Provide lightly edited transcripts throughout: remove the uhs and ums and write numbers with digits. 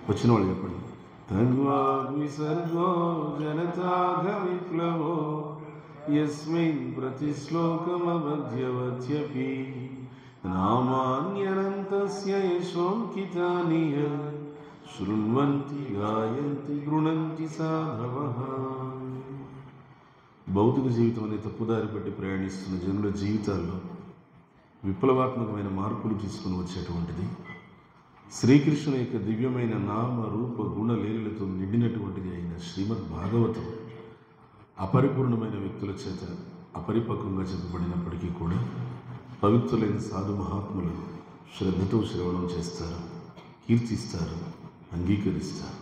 వచ్చిన వాళ్ళు చెప్పండి. తద్వాగ్విసర్గో జనతాఘ విప్లవో యస్మిన్ ప్రతిశ్లోకమబధ్యవత్యపి నామాన్యనంతస్య యశోంకితాని శృణ్వంతి గాయంతి గృణంతి సాధవః. భౌతిక జీవితం అనే తప్పుదారి పట్టి ప్రయాణిస్తున్న జనుల జీవితాల్లో విప్లవాత్మకమైన మార్పులు తీసుకుని వచ్చేటువంటిది శ్రీకృష్ణుని యొక్క దివ్యమైన నామ రూప గుణ లీలలతో నిండినటువంటిది అయిన శ్రీమద్ భాగవతం అపరిపూర్ణమైన వ్యక్తుల చేత అపరిపక్వంగా చెప్పబడినప్పటికీ కూడా పవిత్రులైన సాధు మహాత్ములు శ్రద్ధతో శ్రవణం చేస్తారు, కీర్తిస్తారు, అంగీకరిస్తారు.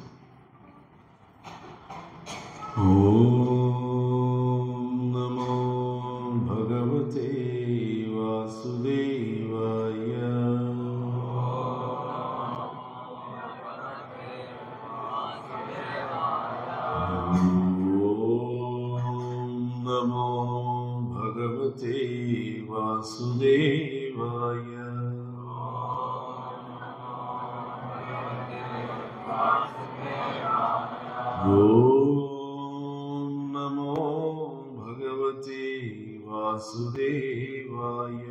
ఓం నమో భగవతే వాసుదేవాయ. నమో భగవతే వాసుదేవాయ. ఓం నమో భగవతే వాసుదేవాయ.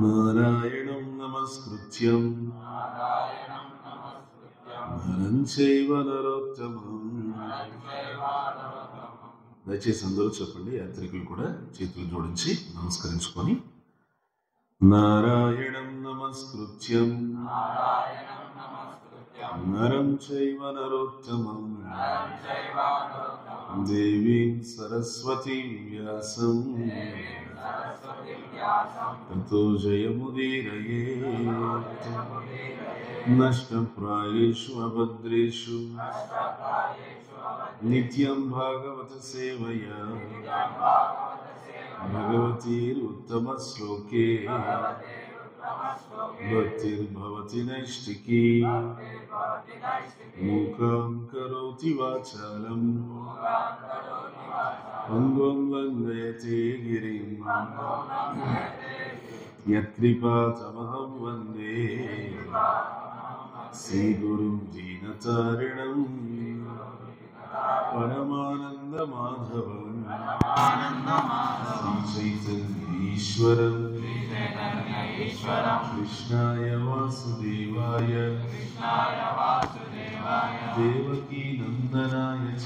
నారాయణం నమస్కృత్యం నరం చైవ నరోత్తమం. దయచేసి అందరూ చెప్పండి, యాత్రికులు కూడా చేతులు జోడించి నమస్కరించుకొని. నారాయణం నమస్కృత్యం నరం చైవ నరోత్తమం దేవీం సరస్వతీం వ్యాసం తతో జయముదీరయేత్. నష్టప్రాయేషు అభద్రేషు నిత్యం భాగవత సేవయా భగవతీరుత్తమ శ్లోకే భక్తిర్భవతి నైష్టికీ. మూకం కరోతి వాచాలం అంగం లంఘయతే గిరిం యత్కృపాతమహం వందే శ్రీగురుం దీనతారిణం పరమానంద మాధవం శ్రీ చైతన్య ఈశ్వరం కృష్ణాయ వాసుదేవాయ దేవకీ నందనాయ చ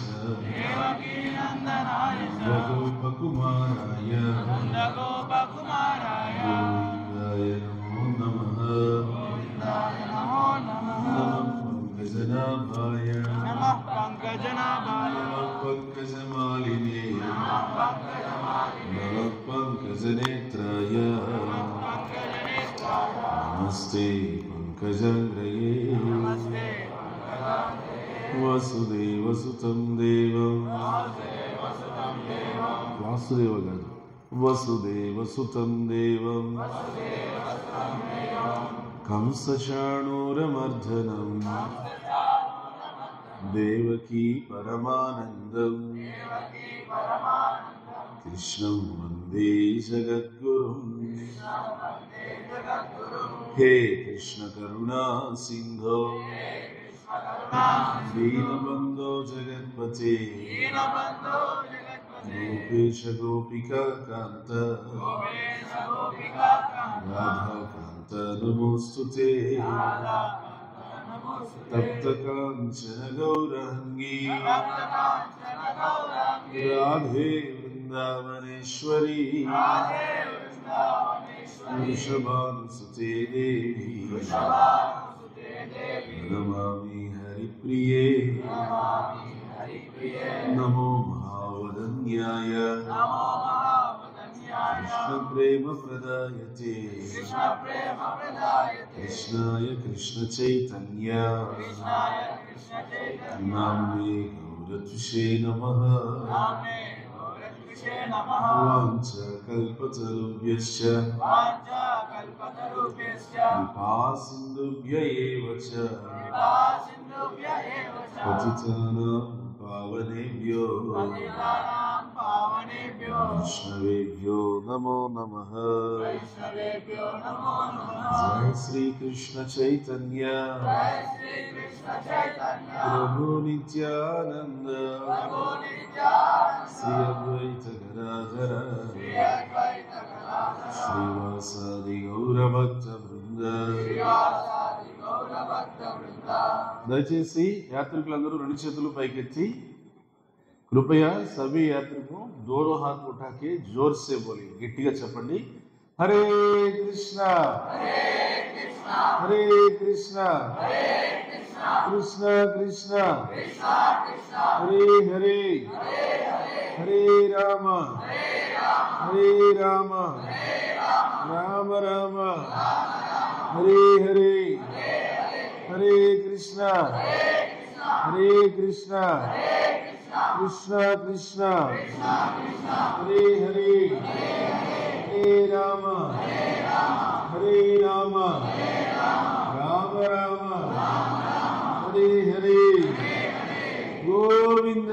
గోపకుమారాయ గోవిందాయ నమో నమః. నమః పంకజనాభాయ నమః పంకజమాలినే నమః పంకజనేత్రాయ నమస్తే పంకజాంగ్రయే. వసుదేవసుతం దేవం వాసుదేవ గారు వసుదేవసుతం దేవం కంసచాణూరమర్ధనం దేవకీ పరమానందం కృష్ణం వందే జగద్గురుం. హే కృష్ణ కరుణా సింధో దీనబంధో జగత్పతే గోపేశ గోపికా కాంత రాధాకాంత నమోస్తుతే. తప్త కాంచన గౌరాంగీ రాధే వృందావనేశ్వరీ వృషభానుసుతే దేవి నమామి హరిప్రియే. నమో మహావదన్యాయ కృష్ణ ప్రేమ ప్రదాయతే కృష్ణాయ కృష్ణ చైతన్య నామ్నే గౌరతుషే నమః. వాంఛకల్పతరుభ్యశ్చ కృపాసింధుభ్య ఏవ చ పతితానాం పావనేభ్యో वैष्णवेभ्यो नमो नमः। जय श्री कृष्ण चैतन्य प्रभु नित्यानंद श्री अद्वैत गदाधर श्रीवासादि गौरभक्त वृंद। దయచేసి యాత్రికులందరూ రెండు చేతులు పైకెత్తి कृपया सभी यात्रिकों दोनों हाथ उठा के जोर से बोलिए, गट्टिगा చెప్పండి, हरे कृष्णा हरे कृष्णा कृष्ण कृष्ण हरे हरे हरे राम राम राम हरे हरे हरे कृष्णा कृष्ण कृष्ण हरे हरे हरे राम राम राम हरे हरे गोविंद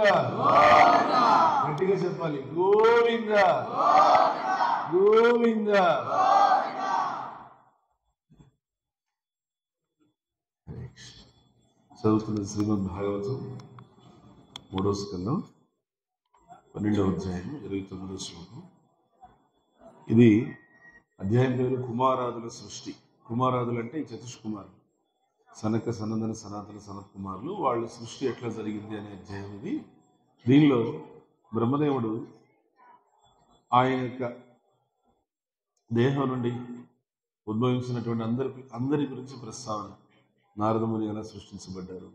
గట్టిగా చెప్పాలి, గోవింద గోవింద। చదువుతున్న శ్రీమద్ భాగవతం 3వ స్కందం 12వ అధ్యాయం 29వ శ్లోకం. ఇది అధ్యాయం పేరు కుమారాదుల సృష్టి. కుమారాదులు అంటే చతుష్కుమారులు, సనక సనందన సనాతన సనత్ కుమారులు. వాళ్ళ సృష్టి ఎట్లా జరిగింది అనే అధ్యాయం ఇది. దీనిలో బ్రహ్మదేవుడు ఆయన యొక్క దేహం నుండి ఉద్భవించినటువంటి అందరి గురించి ప్రస్తావన, నారదముని ఎలా సృష్టించబడ్డారు,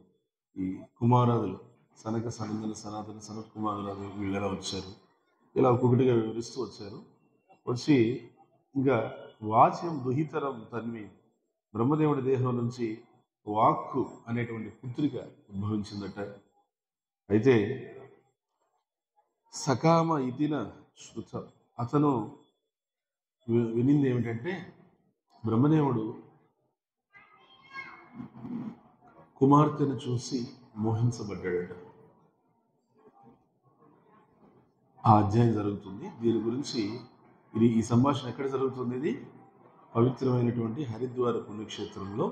ఈ కుమారాదులు సనక సనందన సనాతన సనత్ కుమారాదులు వీళ్ళు ఎలా వచ్చారు, ఇలా ఒక్కొక్కటిగా వివరిస్తూ వచ్చారు. వచ్చి ఇంకా వాచ్యం దుహితరం తన్వి, బ్రహ్మదేవుడి దేహం నుంచి వాక్కు అనేటువంటి పుత్రిక ఉద్భవించిందట. అయితే సకామ ఇతిన శృత, అతను వినింది ఏమిటంటే బ్రహ్మదేవుడు కుమార్తెను చూసి మోహించబడ్డాడట. ఆ అధ్యాయం జరుగుతుంది. దీని గురించి ఈ సంభాషణ ఎక్కడ జరుగుతుంది? ఇది పవిత్రమైనటువంటి హరిద్వార పుణ్యక్షేత్రంలో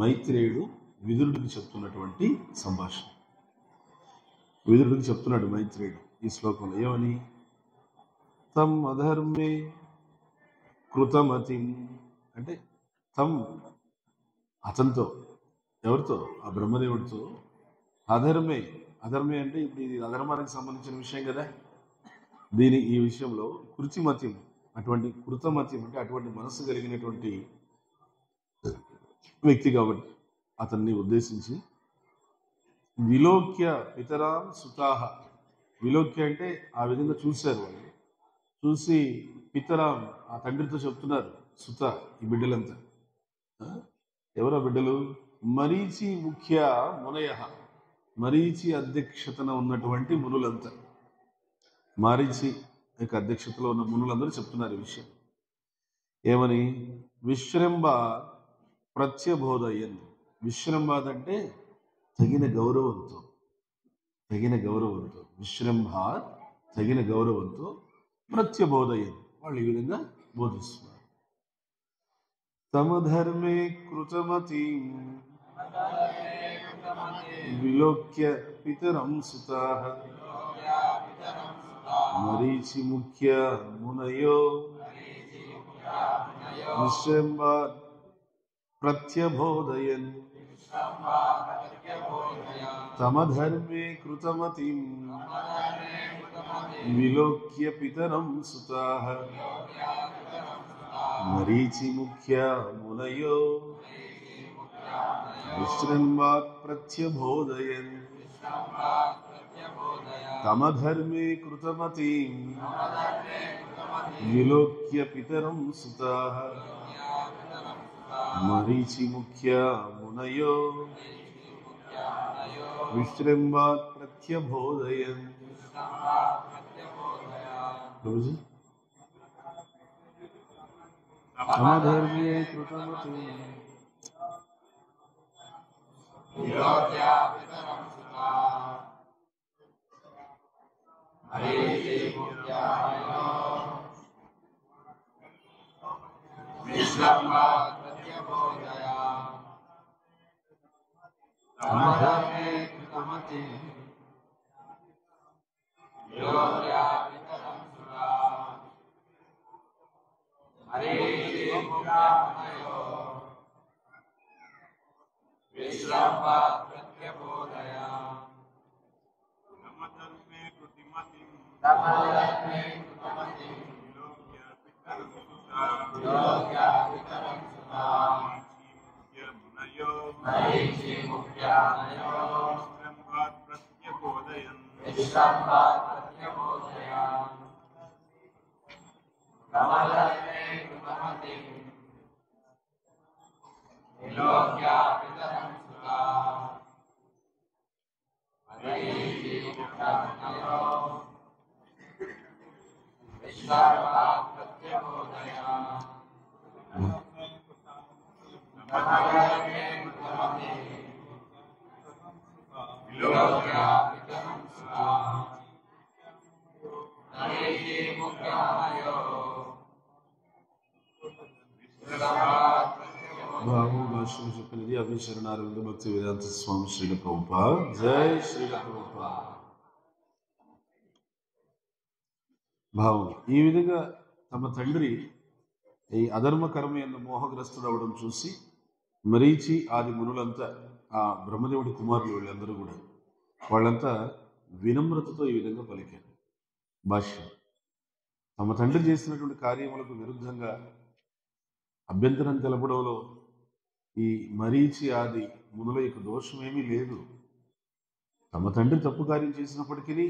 మైత్రేయుడు విదురుడికి చెప్తున్నటువంటి సంభాషణ. విదురుడికి చెప్తున్నాడు మైత్రేయుడు ఈ శ్లోకంలో ఏమని, తమ్ అధర్మే కృతమతి, అంటే తమ్ అతనితో, ఎవరితో? ఆ బ్రహ్మదేవుడితో, అధర్మే, అధర్మే అంటే ఇప్పుడు ఇది అధర్మానికి సంబంధించిన విషయం కదా. ఈ విషయంలో కృతిమత్యం, అటువంటి కృతమత్యం అంటే అటువంటి మనసు కలిగినటువంటి వ్యక్తి కాబట్టి అతన్ని ఉద్దేశించి విలోక్య పితరాం సుతాహ, విలోక్య అంటే ఆ విధంగా చూశారు వాళ్ళు, చూసి పితరాం ఆ తండ్రితో చెప్తున్నారు, సుత ఈ బిడ్డలంతా ఎవరో బిడ్డలు, మరీచి ముఖ్య మునయ, మరీచి అధ్యక్షతన ఉన్నటువంటి మునులంతా, మరీచి యొక్క అధ్యక్షతలో ఉన్న మునులందరూ చెప్తున్నారు ఈ విషయం. ఏమని, విశ్రంభ ప్రత్యబోధయన్, విశ్రంభాద్ అంటే తగిన గౌరవంతో, విశ్రంభ తగిన గౌరవంతో, ప్రత్యబోధయన్ వాళ్ళు ఈ విధంగా బోధిస్తున్నారు. తమ ధర్మే కృతమతి విలోక్య పితరం సుతాః మరీచి ముఖ్య మునయో విశ్రంభాద్ ప్రత్యబోధయన్ తమ ధర్మే కృతమతి విలోక్య పితరం సుతాః మరీచి ముఖ్య మునయో విశ్రంభాద్ ప్రత్యబోధయన్ తమ ధర్మే కృతమతి విలోక్య పితరం సుతాః మరీచి ముఖ్య మునయో విశ్రంభాద్ ప్రత్యబోధయన్. తమ ధర్మే కృతమతి భాష్యం చెప్పినది అభిశరణారవింద భక్తి వేదాంత స్వామి శ్రీల ప్రభుపాద. జై శ్రీల ప్రభుపాద. భావం ఈ విధంగా తమ తండ్రి ఈ అధర్మ కర్మ ఎందు మోహగ్రస్తుడు అవడం చూసి మరీచి ఆది మునులంతా, ఆ బ్రహ్మదేవుడి కుమారులు వీళ్ళందరూ కూడా, వాళ్ళంతా వినమ్రతతో ఈ విధంగా పలికారు. భాష్యం: తమ తండ్రి చేసినటువంటి కార్యములకు విరుద్ధంగా అభ్యంతరం తెలపడంలో ఈ మరీచి ఆది మునుల యొక్క దోషమేమీ లేదు. తమ తండ్రి తప్పు కార్యం చేసినప్పటికీ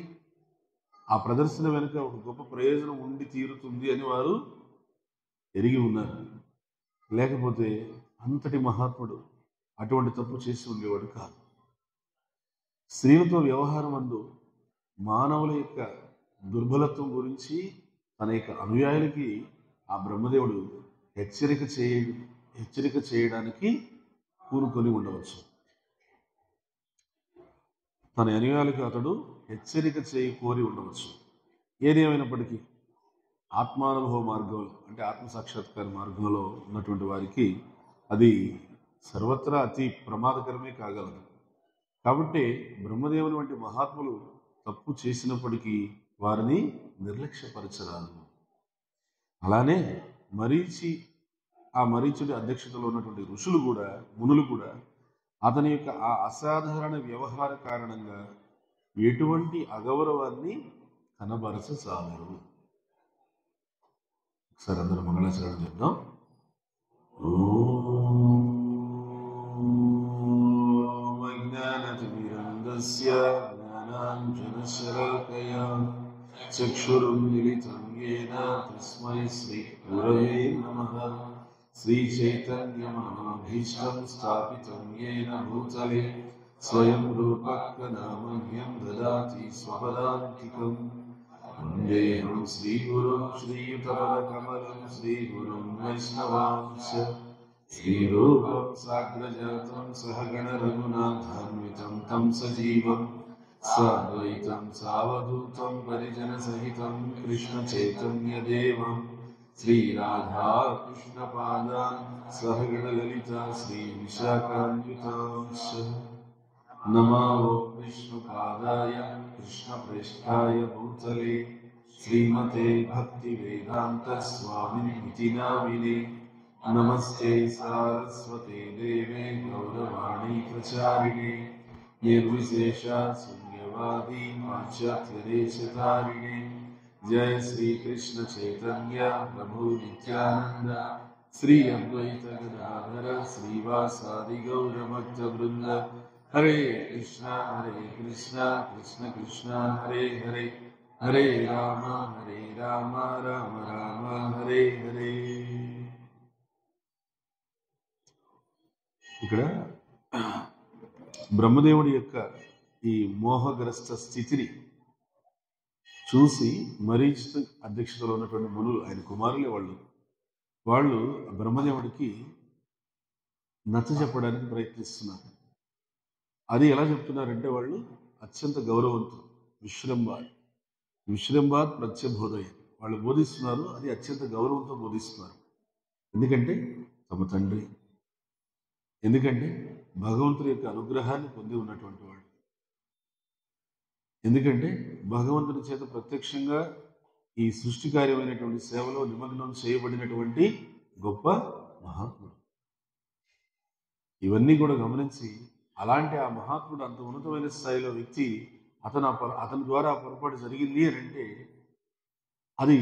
ఆ ప్రదర్శన వెనుక ఒక గొప్ప ప్రయోజనం ఉండి తీరుతుంది అని వారు ఎరిగి ఉన్నారు. లేకపోతే అంతటి మహాత్ముడు అటువంటి తప్పు చేసి ఉండేవాడు కాదు. స్త్రీలతో వ్యవహారం అందు మానవుల యొక్క దుర్బలత్వం గురించి తన యొక్క అనుయాయులకి ఆ బ్రహ్మదేవుడు హెచ్చరిక చేయడానికి కూనుకొని ఉండవచ్చు. తన అనుయాయులకు అతడు హెచ్చరిక కోరి ఉండవచ్చు. ఏదేమైనప్పటికీ ఆత్మానుభవ మార్గంలో, అంటే ఆత్మ సాక్షాత్కార మార్గంలో ఉన్నటువంటి వారికి అది సర్వత్రా అతి ప్రమాదకరమే కాగలదు. కాబట్టి బ్రహ్మదేవుని వంటి మహాత్ములు తప్పు చేసినప్పటికీ వారిని నిర్లక్ష్యపరచరాదు. అలానే ఆ మరీచుడి అధ్యక్షతలో ఉన్నటువంటి ఋషులు కూడా, మునులు కూడా అతని యొక్క ఆ అసాధారణ వ్యవహార కారణంగా ఎటువంటి అగౌరవాన్ని కనబరచసాగరు. ఒకసారి అందరూ మంగళాచరణ చెప్దాం. జ్ఞానాంజనశలాకయా చక్షురున్మిళితం యేన తస్మై శ్రీ గురవే నమః. శ్రీచైతన్యమనోభీష్టం స్థాపితం యేన భూతలే స్వయం రూపకనామహ్యం దదాతి స్వపదాంతికం. వందేహం శ్రీగురుం శ్రీయుతపదకమలం శ్రీగురుం వైష్ణవాంశ. శ్రీరూపం సాగ్రజాతం సహగణ రఘునాథాన్వితం తం సజీవం సాద్వైతం సావధూతం పరిజన సహితం కృష్ణ చైతన్య దేవం శ్రీరాధా కృష్ణ పాదాన్ సహగణ లలిత శ్రీ విశాఖాన్వితాంశ. నమో విష్ణుపాదాయ కృష్ణ ప్రేష్ఠాయ భూతలే శ్రీమతే భక్తి వేదాంత స్వామినితి నామినే. నమస్తే సారస్వతే దేవే గౌరవాణి ప్రచారిణే నిర్విశేష శూన్యవాది పాశ్చాత్యదేశతారిణే. జయ శ్రీ కృష్ణ చైతన్య ప్రభు నిత్యానంద శ్రీ అద్వైత గదాధర శ్రీవాసాది గౌర భక్త బృంద. హరే కృష్ణ కృష్ణ కృష్ణ హరే హరే, హరే రామ రామ రామ హరే హరే. ఇక్కడ బ్రహ్మదేవుడి యొక్క ఈ మోహగ్రస్త స్థితిని చూసి మరీచి అధ్యక్షతలో ఉన్నటువంటి మునులు, ఆయన కుమారులే వాళ్ళు బ్రహ్మదేవుడికి నచ్చ చెప్పడానికి ప్రయత్నిస్తున్నారు. అది ఎలా చెప్తున్నారంటే, వాళ్ళు అత్యంత గౌరవంతులు, విశ్రంభాలు. విశ్రంభాత్ ప్రత్యబోధయ. వాళ్ళు బోధిస్తున్నారు, అది అత్యంత గౌరవంతో బోధిస్తున్నారు. ఎందుకంటే తమ తండ్రి, ఎందుకంటే భగవంతుడి యొక్క అనుగ్రహాన్ని పొంది ఉన్నటువంటి వాళ్ళు, ఎందుకంటే భగవంతుడి చేత ప్రత్యక్షంగా ఈ సృష్టి కార్యమైనటువంటి సేవలో నిమగ్నం చేయబడినటువంటి గొప్ప మహాత్ముడు. ఇవన్నీ కూడా గమనించి అలాంటి ఆ మహాత్ముడు అంత ఉన్నతమైన స్థాయిలో వ్యక్తి అతని ద్వారా పొరపాటు జరిగింది అని అంటే అది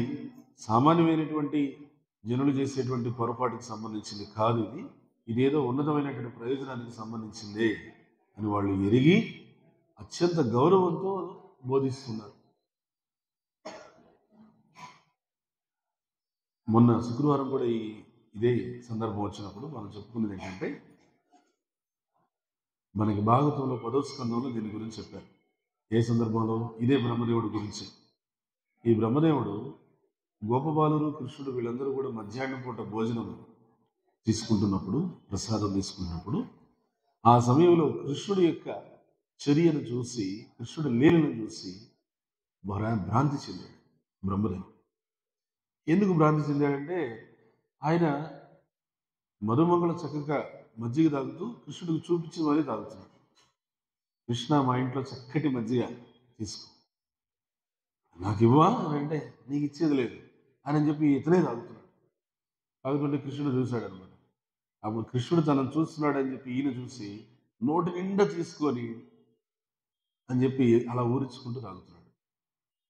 సామాన్యమైనటువంటి జనులు చేసేటువంటి పొరపాటుకి సంబంధించింది కాదు. ఇదేదో ఉన్నతమైనటువంటి ప్రయోజనానికి సంబంధించిందే అని వాళ్ళు ఎరిగి అత్యంత గౌరవంతో బోధిస్తున్నారు. మొన్న శుక్రవారం కూడా ఇదే సందర్భం వచ్చినప్పుడు మనం చెప్పుకున్నది ఏంటంటే, మనకి భాగవతంలో 10వ స్కంధంలో దీని గురించి చెప్పారు. ఏ సందర్భంలో? ఇదే బ్రహ్మదేవుడి గురించి. ఈ బ్రహ్మదేవుడు గోపబాలురు, కృష్ణుడు వీళ్ళందరూ కూడా మధ్యాహ్నం పూట భోజనం తీసుకుంటున్నప్పుడు, ప్రసాదం తీసుకున్నప్పుడు, ఆ సమయంలో కృష్ణుడి యొక్క చర్యను చూసి, కృష్ణుడి లీలను చూసి భ్రాంతి చెందాడు బ్రహ్మదేవుడు. ఎందుకు భ్రాంతి చెందాడంటే, ఆయన మధుమంగళ చక్కగా మజ్జిగ తాగుతూ కృష్ణుడికి చూపించి మరీ తాగుతున్నాడు. కృష్ణ, మా ఇంట్లో చక్కటి మజ్జిగ తీసుకో, నాకు ఇవ్వా అని అంటే నీకు ఇచ్చేది లేదు అని చెప్పి ఇతనే తాగుతున్నాడు. తాగుతుంటే కృష్ణుడు చూశాడు అనమాట. అప్పుడు కృష్ణుడు తనను చూస్తున్నాడని చెప్పి ఈయన చూసి నోటి నిండా తీసుకొని అని చెప్పి అలా ఊరించుకుంటూ తాగుతున్నాడు.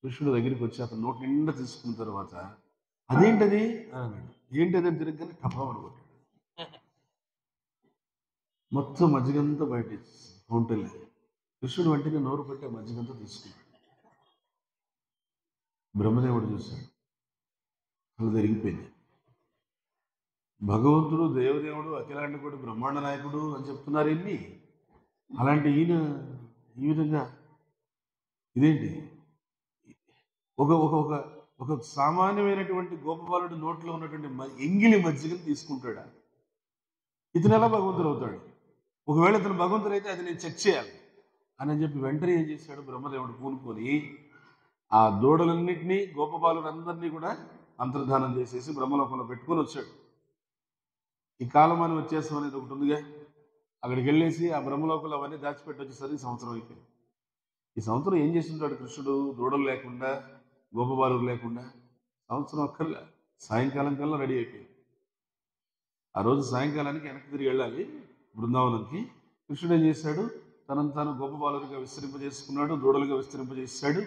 కృష్ణుడు దగ్గరికి వచ్చి అతను నోటి నిండా తీసుకున్న తర్వాత అదేంటది అన్నాడు. ఏంటది అని తిరగగానే టపా అనుకుంటాడు. మొత్తం మజ్జిగంతా బయట ఫౌంటైన్ లేదు. కృష్ణుడు వెంటనే నోరు పెట్టి ఆ మజ్జిగంతా తీసుకున్నాడు. బ్రహ్మదేవుడు చూశాడు, అలా జరిగిపోయింది. భగవంతుడు, దేవదేవుడు, అఖిలాండకుడు, బ్రహ్మాండ నాయకుడు అని చెప్తున్నారు ఇన్ని. అలాంటి ఈయన ఈ విధంగా ఇదేంటి? ఒక ఒక ఒక ఒక సామాన్యమైనటువంటి గోపబాలుడి నోట్లో ఉన్నటువంటి ఎంగిలి మజ్జిగను తీసుకుంటాడా? ఇతను ఎలా భగవంతుడు అవుతాడు? ఒకవేళ ఇతను భగవంతుడు అయితే అది నేను చెక్ చేయాలి అని చెప్పి వెంటనే ఏం చేశాడు బ్రహ్మదేవుడు? పూనుకొని ఆ దూడలన్నింటినీ, గోపబాలులందరినీ కూడా అంతర్ధానం చేసేసి బ్రహ్మలోకంలో పెట్టుకొని వచ్చాడు. ఈ కాలమాని వ్యత్యాసం అనేది ఒకటి ఉందిగా, అక్కడికి వెళ్ళేసి ఆ బ్రహ్మలోకంలో అవన్నీ దాచిపెట్టి వచ్చేసరికి సంవత్సరం అయిపోయింది. ఈ సంవత్సరం ఏం చేస్తుంటాడు కృష్ణుడు? దూడలు లేకుండా, గోపబాలురు లేకుండా సంవత్సరం అక్కర్లే, సాయంకాలం కల్లా రెడీ అయిపోయింది. ఆ రోజు సాయంకాలానికి వెనక్కి తిరిగి వెళ్ళాలి బృందావనానికి. కృష్ణుడు ఏం చేశాడు? తనను తాను గోపబాలురుగా విస్తరింపజేసుకున్నాడు, దూడలుగా విస్తరింపజేశాడు.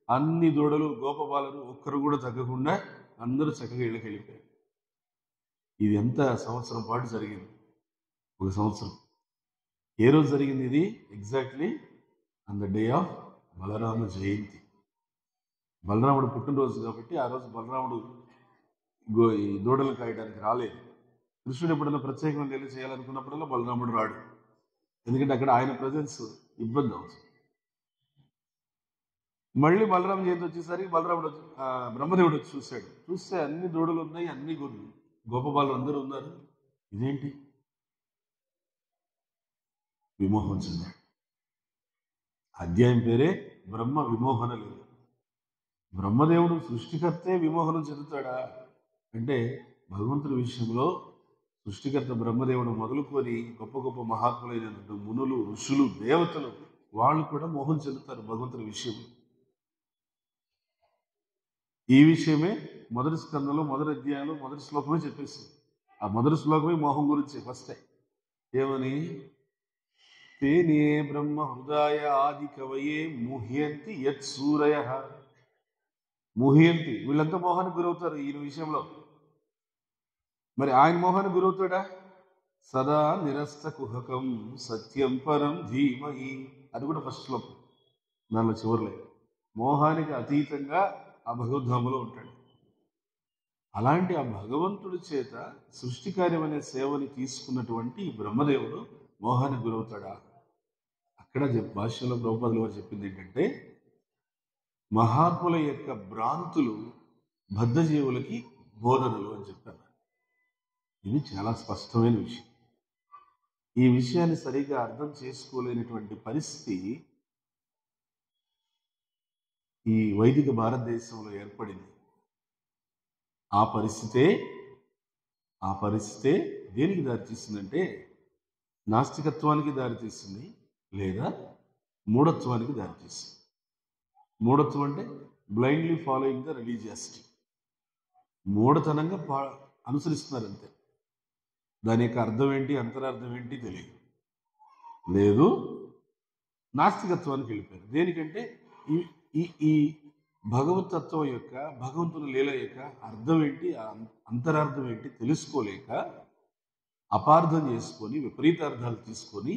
అన్ని దూడలు, గోపబాలురు ఒక్కరు కూడా తగ్గకుండా అందరూ చక్కగా ఇళ్ళకి వెళ్ళిపోయారు. ఇది ఎంత సంవత్సరం పాటు జరిగింది? ఒక సంవత్సరం. ఏ రోజు జరిగింది ఇది? Exactly on the day of Balarama Jayanti. బలరాముడు పుట్టినరోజు కాబట్టి ఆ రోజు బలరాముడు ఈ దూడలు కాయడానికి రాలేదు. కృష్ణుడు ఎప్పుడైనా ప్రత్యేకంగా తెలియజేయాలనుకున్నప్పుడల్లా బలరాముడు రాడు, ఎందుకంటే అక్కడ ఆయన ప్రజెన్స్ ఇబ్బంది అవుతుంది. మళ్ళీ బలరామ జయంతి వచ్చేసరికి బ్రహ్మదేవుడు వచ్చి చూశాడు. చూస్తే అన్ని దూడలు ఉన్నాయి, అన్ని గోపబాలు అందరూ ఉన్నారు. ఇదేంటి? విమోహం చెందాడు. అధ్యాయం పేరే బ్రహ్మ విమోహన లేదు. బ్రహ్మదేవుడు సృష్టికర్తే విమోహనం చెందుతాడా అంటే, భగవంతుడి విషయంలో సృష్టికర్త బ్రహ్మదేవుడు మొదలుకొని గొప్ప గొప్ప మహాత్ములైనటువంటి మునులు, ఋషులు, దేవతలు వాళ్ళు కూడా మోహం చెందుతారు భగవంతుడి విషయంలో. ఈ విషయమే మొదటి స్కందంలో, మొదటి అధ్యాయంలో, మొదటి శ్లోకమే చెప్పేసింది. ఆ మొదటి శ్లోకమే మోహం గురించి ఫస్ట్. ఏమని? తేనే బ్రహ్మ హృదయ ఆది కవయే ముహ్యంతి యత్ సూరయ. ముహ్యంతి, వీళ్ళంతా మోహానికి గురవుతారు ఈయన విషయంలో. మరి ఆయన మోహానికి గురవుతాడా? సదా నిరస్త కుహకం సత్యం పరం ధీమహి. అది కూడా ఫస్ట్ శ్లోకం, దానిలో చివరిలో. మోహానికి అతీతంగా ఆ భగవద్ధామలో ఉంటాడు. అలాంటి ఆ భగవంతుడి చేత సృష్టి కార్యం అనే సేవని తీసుకున్నటువంటి బ్రహ్మదేవుడు మోహానికి గురవుతాడా? అక్కడ భాష్యంలో ప్రభుపాదులు వారు చెప్పింది ఏంటంటే, మహాత్ముల యొక్క భ్రాంతులు బద్ధజీవులకి బోధనలు అని చెప్పారు. ఇది చాలా స్పష్టమైన విషయం. ఈ విషయాన్ని సరిగా అర్థం చేసుకోలేనటువంటి పరిస్థితి ఈ వైదిక భారతదేశంలో ఏర్పడింది. ఆ పరిస్థితే దేనికి దారితీస్తుందంటే నాస్తికత్వానికి దారితీస్తుంది, లేదా మూఢత్వానికి దారితీస్తుంది. మూఢత్వం అంటే బ్లైండ్లీ ఫాలోయింగ్ ద రిలీజియాసిటీ. మూఢతనంగా అనుసరిస్తున్నారు అంతే. దాని యొక్క అర్థం ఏంటి, అంతరార్థం ఏంటి తెలియదు. లేదు, నాస్తికత్వానికి వెళ్ళిపోయారు. దేనికంటే ఈ ఈ భగవతత్వం యొక్క, భగవంతుని లీల యొక్క అర్థం ఏంటి, అంతరార్థం ఏంటి తెలుసుకోలేక అపార్థం చేసుకొని విపరీతార్థాలు తీసుకొని,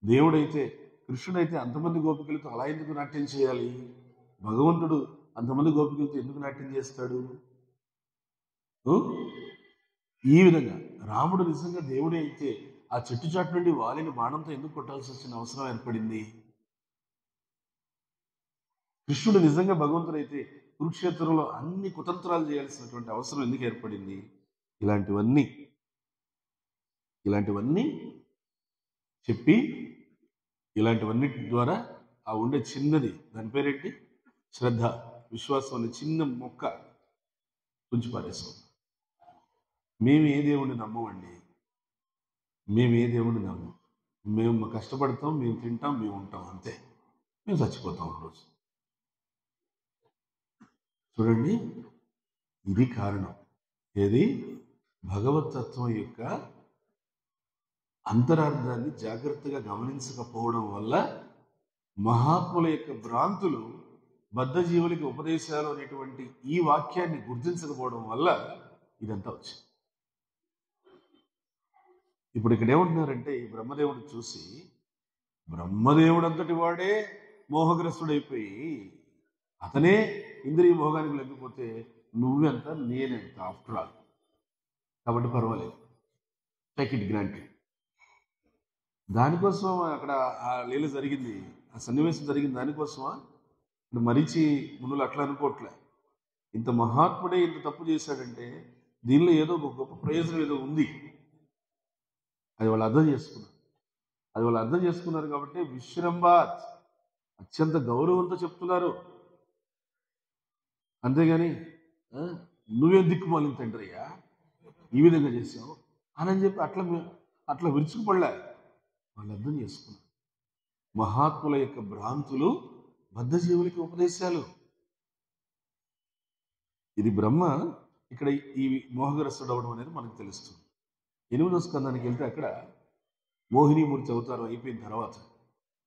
దేవుడైతే కృష్ణుడైతే అంతమంది గోపికలతో అలా ఎందుకు నాట్యం చేయాలి, భగవంతుడు అంతమంది గోపికలతో ఎందుకు నాట్యం చేస్తాడు? ఈ విధంగా రాముడు నిజంగా దేవుడే అయితే ఆ చెట్టు చాటు నుండి వాలిని బాణంతో ఎందుకు కొట్టాల్సి వచ్చిన అవసరం ఏర్పడింది? కృష్ణుడు నిజంగా భగవంతుడైతే కురుక్షేత్రంలో అన్ని కుతంత్రాలు చేయాల్సినటువంటి అవసరం ఎందుకు ఏర్పడింది? ఇలాంటివన్నీ చెప్పి, ఇలాంటివన్నిటి ద్వారా ఆ ఉండే చిన్నది, దాని పేరేంటి, శ్రద్ధ, విశ్వాసం అనే చిన్న మొక్క తుంచి పారేస్తాం. మేము ఏ దేవుణ్ణి నమ్మమండి, మేము కష్టపడతాం, మేము తింటాం, మేము ఉంటాం, అంతే. మేము చచ్చిపోతాం ఒకరోజు. చూడండి, ఇది కారణం. ఏది? భగవతత్వం యొక్క అంతరార్థాన్ని జాగ్రత్తగా గమనించకపోవడం వల్ల, మహాత్ముల యొక్క భ్రాంతులు, బద్ధజీవులకి ఉపదేశాలు అనేటువంటి ఈ వాక్యాన్ని గుర్తించకపోవడం వల్ల ఇదంతా వచ్చింది. ఇప్పుడు ఇక్కడ ఏమంటున్నారంటే, ఈ బ్రహ్మదేవుడు చూసి, బ్రహ్మదేవుడు అంతటి వాడే మోహగ్రస్తుడైపోయి అతనే ఇంద్రియ భోగానికి లేకపోతే నువ్వెంత నేనెంత, ఆఫ్టర్ ఆల్. కాబట్టి పర్వాలేదు, టేక్ ఇట్ గ్రాంటెడ్. దానికోసం అక్కడ ఆ లీల జరిగింది, ఆ సన్నివేశం జరిగింది. దానికోసమా? ఇప్పుడు మరీచి మునులు అట్లా అనుకోవట్లే. ఇంత మహాత్ముడే ఇంత తప్పు చేశాడంటే దీనిలో ఏదో ఒక గొప్ప ప్రయోజనం ఏదో ఉంది. అది వాళ్ళు అర్థం చేసుకున్నారు కాబట్టి విశ్రంభాత్ అత్యంత గౌరవంతో చెప్తున్నారు. అంతేగాని నువ్వేం దిక్కుమాలిన తండ్రయ్యా, ఈ విధంగా చేసావు అని చెప్పి అట్లా విరుచుకుపడలే. వాళ్ళు అర్థం చేసుకున్నారు. మహాత్ముల యొక్క భ్రాంతులు, బద్ధజీవులకి ఉపదేశాలు. ఇది బ్రహ్మ ఇక్కడ ఈ మోహగ్రస్తుడు అవడం అనేది మనకు తెలుస్తుంది. 8వ స్కందానికి వెళ్తే అక్కడ మోహినీమూర్తి అవతారం అయిపోయిన తర్వాత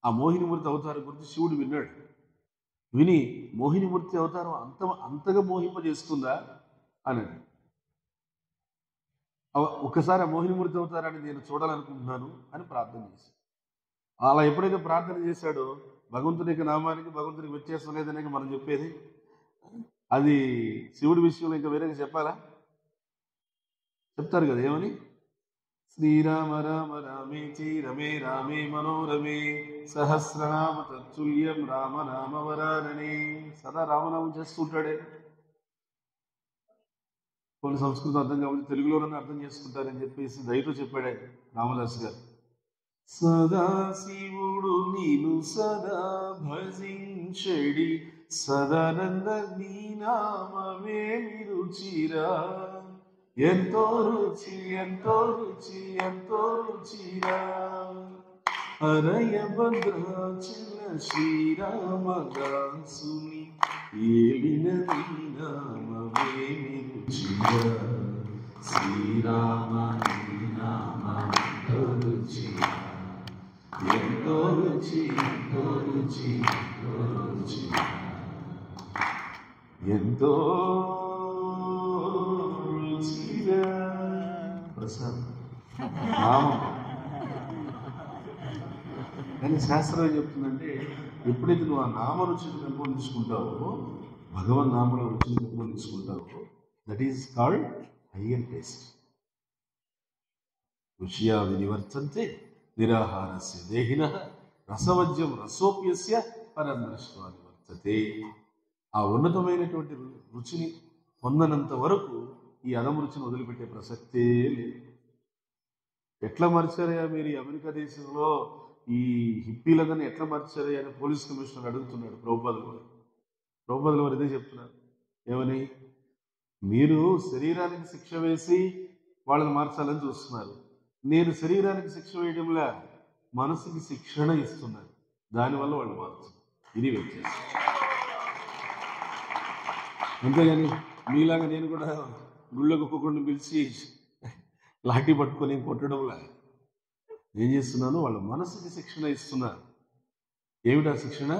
ఆ మోహినీమూర్తి అవతారం గురించి శివుడు విన్నాడు. విని మోహినీమూర్తి అవతారం అంతగా మోహింపజేస్తుందా అని ఒక్కసారి ఆ మోహినీమూర్తి అవతారాన్ని నేను చూడాలనుకుంటున్నాను అని ప్రార్థన చేశాడు. అలా ఎప్పుడైతే ప్రార్థన చేశాడో, భగవంతుని యొక్క నామానికి భగవంతునికి వ్యత్యాసం లేదనే మనం చెప్పేది. అది శివుడి విషయంలో ఇంకా వేరేగా చెప్పాలా? చెప్తారు కదా, ఏమని? శ్రీరామ రామ రామేతి రమే రామే మనోరమే సహస్రనామ తత్తుల్యం రామ నామ వరాననే. సదా రామనామం చేస్తుంటాడే. కొన్ని సంస్కృతం అర్థం కాబట్టి తెలుగులోనే అర్థం చేసుకుంటారని చెప్పేసి దయతో చెప్పాడే రామదాస్ గారు. సదా శివుడు నీను సదా భజించడి, సదానంద నీ నామమే రుచిరా, ఎంతో రుచి ఎంతో రుచి ఎంతో రుచిరా, హరయ భద్రాచల శ్రీరామదాసుని ఏలిన నీ నామమే రుచిరా, శ్రీరామ నీ నామమే రుచిరా, ఎంతో రుచి ఎంతో రుచి ఎంతో రుచి ఎంతో రుచిరా. ప్రసాద్ నామం. కానీ శాస్త్రం ఏం చెప్తుందంటే, ఎప్పుడైతే నువ్వు ఆ నామ రుచిని పెంపొందించుకుంటావో, భగవన్ నామల రుచిని పెంపొందించుకుంటావో, that is called higher taste. రుచియా వినివర్తంతే నిరాహారస్య దేహినః రసవజ్యం రసోప్యస్య పరం దృష్ట్వా నివర్తతే. ఆ ఉన్నతమైనటువంటి రుచిని పొందనంత వరకు ఈ అదము రుచిని వదిలిపెట్టే ప్రసక్తే లేదు. ఎట్లా మర్చారయ్యా మీరు ఈ అమెరికా దేశంలో ఈ హిప్పీలందరినీ ఎట్లా మర్చారయ్యా అని పోలీస్ కమిషనర్ అడుగుతున్నాడు ప్రభుపాదులు. ప్రభుపాదుల వారు ఇదే చెప్తున్నారు. ఏమని? మీరు శరీరానికి శిక్ష వేసి వాళ్ళని మార్చాలని చూస్తున్నారు. నేను శరీరానికి శిక్ష వేయడంలా మనసుకి శిక్షణ ఇస్తున్నాను. దానివల్ల వాళ్ళు మారుతున్నారు. ఇది వ్యత్యాసం. అంతేగాని మీలాగా నేను కూడా గుళ్ళకు ఒక్కొక్కడిని పిలిచి లాఠీ పట్టుకొని కొట్టడంలా ఏం చేస్తున్నాను? వాళ్ళ మనసుకి శిక్షణ ఇస్తున్నాను. ఏమిటా శిక్షణ?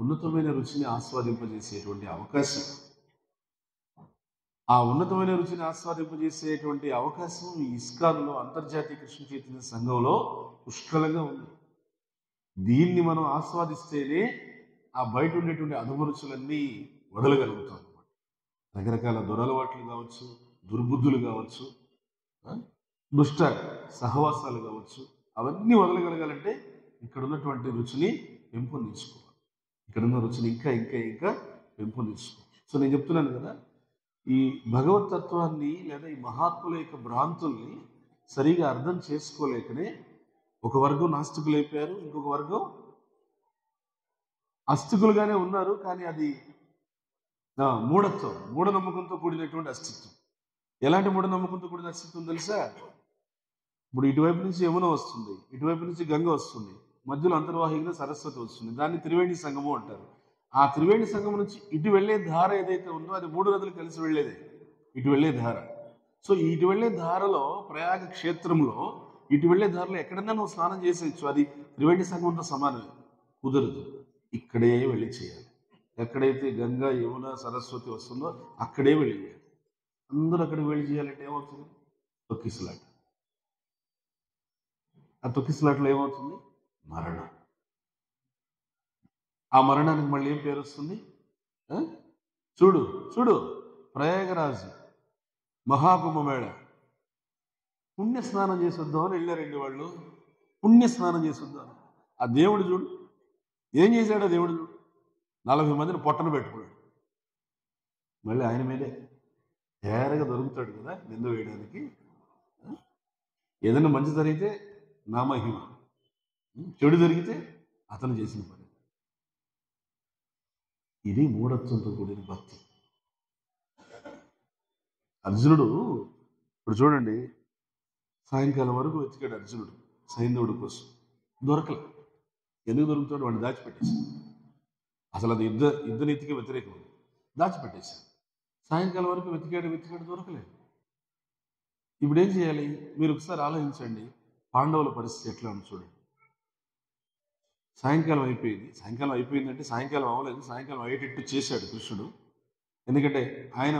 ఉన్నతమైన రుచిని ఆస్వాదింపజేసేటువంటి అవకాశం. ఆ ఉన్నతమైన రుచిని ఆస్వాదింపజేసేటువంటి అవకాశం ఈ ఇస్కాన్లో, అంతర్జాతీయ కృష్ణ చైతన్య సంఘంలో పుష్కలంగా ఉంది. దీన్ని మనం ఆస్వాదిస్తేనే ఆ బయట ఉండేటువంటి అనుభరుచులన్నీ వదలగలుగుతాం అన్నమాట. రకరకాల దురలవాట్లు కావచ్చు, దుర్బుద్ధులు కావచ్చు, దుష్ట సహవాసాలు కావచ్చు, అవన్నీ వదలగలగాలంటే ఇక్కడ ఉన్నటువంటి రుచిని పెంపొందించుకోవాలి. ఇక్కడ ఉన్న రుచిని ఇంకా ఇంకా ఇంకా పెంపొందించుకోవాలి. సో నేను చెప్తున్నాను కదా, ఈ భగవతత్వాన్ని లేదా ఈ మహాత్ముల యొక్క భ్రాంతుల్ని సరిగా అర్థం చేసుకోలేకనే ఒక వర్గం నాస్తికులు అయిపోయారు, ఇంకొక వర్గం అస్తికులుగానే ఉన్నారు. కానీ అది మూఢత్వం, మూఢనమ్మకంతో కూడినటువంటి అస్తిత్వం. ఎలాంటి మూఢనమ్మకంతో కూడిన అస్తిత్వం తెలుసా? ఇప్పుడు ఇటువైపు నుంచి యమున వస్తుంది, ఇటువైపు నుంచి గంగ వస్తుంది, మధ్యలో అంతర్వాహిగా సరస్వతి వస్తుంది. దాన్ని త్రివేణి సంగమం అంటారు. ఆ త్రివేణి సంగమం నుంచి ఇటు వెళ్లే ధార ఏదైతే ఉందో అది 3 నదులు కలిసి వెళ్లేదే ఇటు వెళ్లే ధార. సో ఇటు వెళ్లే ధారలో, ప్రయాగ క్షేత్రంలో ఇటు వెళ్లే ధారలో ఎక్కడన్నా నువ్వు స్నానం చేసేయచ్చు, అది త్రివేణి సంగమంతో సమానమే. కుదరదు, ఇక్కడే వెళ్ళి చేయాలి. ఎక్కడైతే గంగా, యమున, సరస్వతి వస్తుందో అక్కడే వెళ్ళి చేయాలి. అందరూ అక్కడికి వెళ్ళి చేయాలంటే ఏమవుతుంది? తొక్కిసలాట. ఆ తొక్కిసలాటలో ఏమవుతుంది? మరణం. ఆ మరణానికి మళ్ళీ ఏం పేరు వస్తుంది? చూడు చూడు, ప్రయాగరాజు మహాకుంభమేళ పుణ్య స్నానం చేసి వద్దామని వెళ్ళారండి వాళ్ళు. పుణ్య స్నానం చేసి వద్దాం. ఆ దేవుడు చూడు ఏం చేశాడో దేవుడు చూడు, 40 మందిని పొట్టను పెట్టుకున్నాడు. మళ్ళీ ఆయన మీదే తేరగా దొరుకుతాడు కదా నింద వేయడానికి. ఏదైనా మంచి జరిగితే నా మహిమ, చెడు జరిగితే అతను చేసిన పని. ఇది మూఢత్వంతో కూడిన భక్తి. అర్జునుడు ఇప్పుడు చూడండి, సాయంకాలం వరకు వెతికాడు అర్జునుడు సైంధవుడి కోసం, దొరకలే. ఎందుకు దొరుకుతాడు? వాడిని దాచిపెట్టేశాడు. అసలు అది యుద్ధ నీతికి వ్యతిరేకం, దాచిపెట్టేశాడు. సాయంకాలం వరకు వెతికాడు, దొరకలేదు. ఇప్పుడు ఏం చేయాలి? మీరు ఒకసారి ఆలోచించండి, పాండవుల పరిస్థితి ఎట్లా ఉంది చూడండి. సాయంకాలం అయిపోయిందంటే సాయంకాలం అవ్వలేదు, సాయంకాలం అయ్యేటట్టు చేశాడు కృష్ణుడు. ఎందుకంటే ఆయన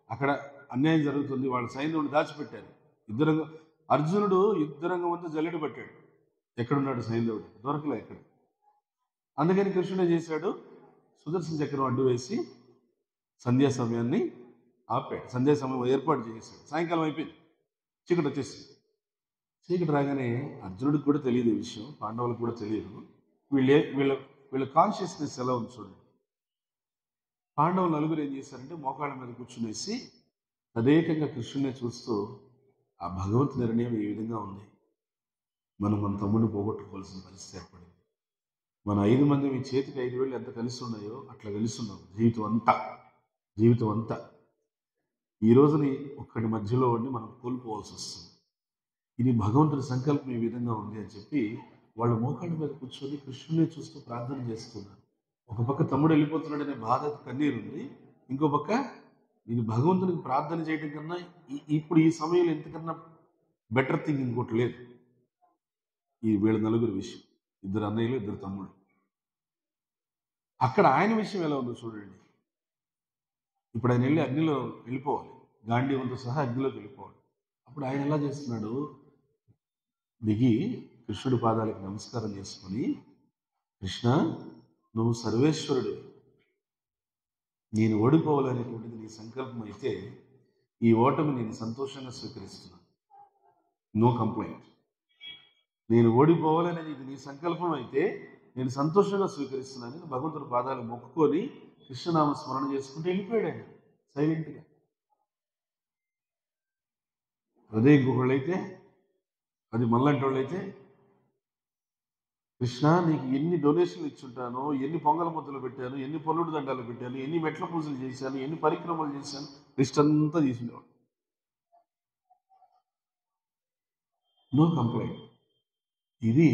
అక్కడ అన్యాయం జరుగుతుంది, వాళ్ళ సైన్యుడిని దాచిపెట్టారు. అర్జునుడు యుద్ధరంగం అంతా జల్లెడ పట్టాడు. ఎక్కడున్నాడు సైంధవుడు? దొరకలే ఎక్కడ. అందుకని కృష్ణుడు చేశాడు, సుదర్శన చక్రం అడ్డు వేసి సంధ్యా సమయాన్ని ఆపాడు. సంధ్యా సమయం ఏర్పాటు చేశాడు. సాయంకాలం అయిపోయింది, చీకటి వచ్చేసింది. చీకటి రాగానే అర్జునుడికి కూడా తెలియదు ఈ విషయం, పాండవులకు కూడా తెలియదు. వీళ్ళ కాన్షియస్నెస్ ఎలా ఉంది చూడండి. పాండవులు నలుగురు ఏం చేశారంటే మోకాళ్ళ మీద కూర్చునేసి తదేకంగా కృష్ణునే చూస్తూ, ఆ భగవంతు నిర్ణయం ఈ విధంగా ఉంది, మనం మన తమ్ముడిని పోగొట్టుకోవాల్సిన పరిస్థితి ఏర్పడింది. మన 5 మంది మీ చేతికి 5 వేళ్ళు ఎంత కలిసి ఉన్నాయో అట్లా కలిసి ఉన్నాం జీవితం అంతా. ఈ రోజుని ఒక్కడి మధ్యలో ఉండి మనం కోల్పోవాల్సి వస్తుంది. ఇది భగవంతుడి సంకల్పం ఈ విధంగా ఉంది అని చెప్పి వాళ్ళు మోకాళ్ళ మీద కూర్చొని కృష్ణుని చూస్తూ ప్రార్థన చేస్తున్నారు. ఒక పక్క తమ్ముడు వెళ్ళిపోతున్నాడనే బాధ, కన్నీరు ఉంది. ఇంకో పక్క ఇది భగవంతునికి ప్రార్థన చేయడం కన్నా ఇప్పుడు ఈ సమయంలో ఎంతకన్నా బెటర్ థింగ్ ఇంకోటి లేదు. ఈ వీళ్ళ నలుగురు విషయం, 2 అన్నయ్యలు 2 తమ్ముడు. అక్కడ ఆయన విషయం ఎలా ఉందో చూడండి. ఇప్పుడు ఆయన వెళ్ళి అగ్నిలో వెళ్ళిపోవాలి, గాంధీవంతో సహా అగ్నిలోకి వెళ్ళిపోవాలి. అప్పుడు ఆయన ఎలా చేస్తున్నాడు? దిగి కృష్ణుడి పాదాలకు నమస్కారం చేసుకొని, కృష్ణ నువ్వు సర్వేశ్వరుడు, నేను ఓడిపోవాలనేటువంటిది నీ సంకల్పం అయితే ఈ ఓటమి నేను సంతోషంగా స్వీకరిస్తున్నాను, నో కంప్లైంట్. నేను ఓడిపోవాలనేది ఇది నీ సంకల్పం అయితే నేను సంతోషంగా స్వీకరిస్తున్నాను. భగవంతుడి పాదాలు మొక్కుకొని కృష్ణనామ స్మరణ చేసుకుంటూ వెళ్ళిపోయాడు ఆయన సైలెంట్గా. అదే ఇంకొకళ్ళైతే, అది మళ్ళంటి వాళ్ళైతే కృష్ణ నీకు ఎన్ని డొనేషన్లు ఇచ్చుంటాను, ఎన్ని పొంగల ముద్దలు పెట్టాను, ఎన్ని పొల్లుడు దండాలు పెట్టాను, ఎన్ని మెట్ల పూజలు చేశాను, ఎన్ని పరిక్రమలు చేశాను, లిస్ట్ అంతా తీసుకునేవాడు. No complaint. ఇది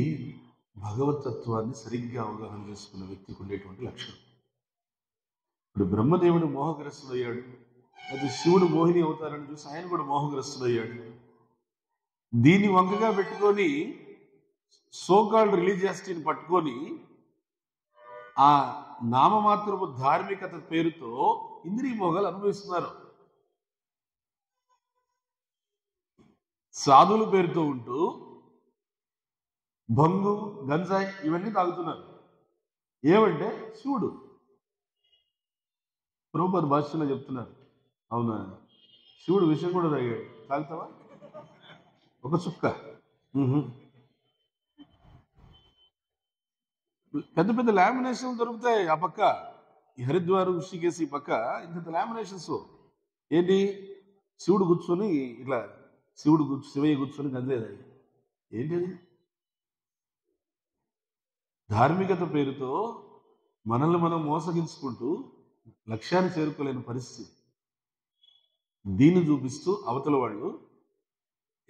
భగవతత్వాన్ని సరిగ్గా అవగాహన చేసుకున్న వ్యక్తికి ఉండేటువంటి లక్షణం. ఇప్పుడు బ్రహ్మదేవుడు మోహగ్రస్తుడయ్యాడు, అయితే శివుడు మోహిని అవుతారని చూసి ఆయన కూడా మోహగ్రస్తుడయ్యాడు. దీన్ని వంకగా పెట్టుకొని సోకాల్డ్ రిలీజియాసిటీని పట్టుకొని ఆ నామమాత్రపు ధార్మికత పేరుతో ఇంద్రియ భోగాలు అనుభవిస్తున్నారు. సాధువుల పేరుతో ఉంటూ భంగు, గంజాయి ఇవన్నీ తాగుతున్నారు. ఏమంటే శివుడు. ప్రభుపాద భాష్యంలో చెప్తున్నారు, అవునా శివుడు విషయం కూడా తాగాడు, తాగుతావా? ఒక చుక్క. పెద్ద పెద్ద లామినేషన్లు దొరుకుతాయి ఆ పక్క, ఈ హరిద్వార్, ఋషికేశ్ ఈ పక్క ఇంత లామినేషన్స్. ఏంటి? శివుడు కూర్చొని ఇట్లా, శివయ్య కూర్చొని గంజాయి. ఏంటిది? ధార్మికత పేరుతో మనల్ని మనం మోసగించుకుంటూ లక్ష్యాన్ని చేరుకోలేని పరిస్థితి. దీన్ని చూపిస్తూ అవతల వాళ్ళు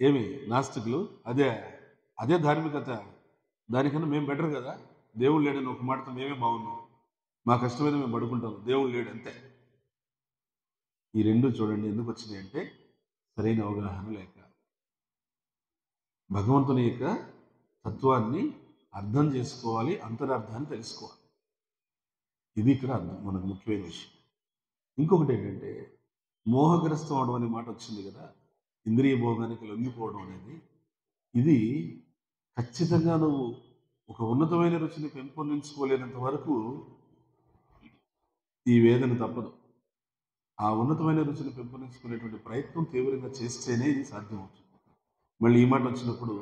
ఏమి నాస్తికులు, అదే ధార్మికత, దానికన్నా మేము బెటర్ కదా, దేవుడు లేడని ఒక మాటతో మేమే బాగున్నాం, మా కష్టమైన మేము పడుకుంటాం, దేవుడు లేడు అంతే. ఈ రెండు చూడండి ఎందుకు వచ్చినాయి అంటే సరైన అవగాహన లేక. భగవంతుని యొక్క తత్వాన్ని అర్థం చేసుకోవాలి, అంతరార్థాన్ని తెలుసుకోవాలి. ఇది ఇక్కడ అర్థం మనకు ముఖ్యమైన విషయం. ఇంకొకటి ఏంటంటే మోహగ్రస్తం అవడం అనే మాట వచ్చింది కదా, ఇంద్రియ భోగానికి లొంగిపోవడం అనేది. ఇది ఖచ్చితంగా నువ్వు ఒక ఉన్నతమైన రుచిని పెంపొందించుకోలేనంత వరకు ఈ వేదన తప్పదు. ఆ ఉన్నతమైన రుచిని పెంపొందించుకునేటువంటి ప్రయత్నం తీవ్రంగా చేస్తేనే ఇది సాధ్యమవుతుంది. మళ్ళీ ఈ మాట వచ్చినప్పుడు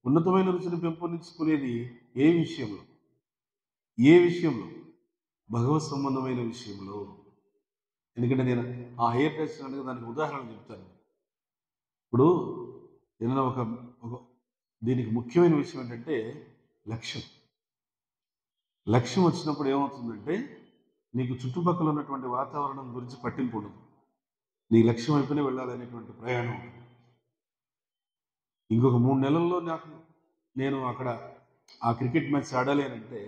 ఉన్నతమైన రుచిని పెంపొందించుకునేది ఏ విషయంలో? భగవత్ సంబంధమైన విషయంలో. ఎందుకంటే నేను ఆ హెయిర్ టెస్ట్ అనేది దానికి ఉదాహరణ చెప్తాను. ఇప్పుడు ఏదైనా ఒక దీనికి ముఖ్యమైన విషయం ఏంటంటే లక్ష్యం వచ్చినప్పుడు ఏమవుతుందంటే నీకు చుట్టుపక్కల ఉన్నటువంటి వాతావరణం గురించి పట్టింపు ఉండదు, నీ లక్ష్యం వైపునే వెళ్ళాలనేటువంటి ప్రయాణం. ఇంకొక 3 నెలల్లో నేను అక్కడ ఆ క్రికెట్ మ్యాచ్ ఆడాలి అని అంటే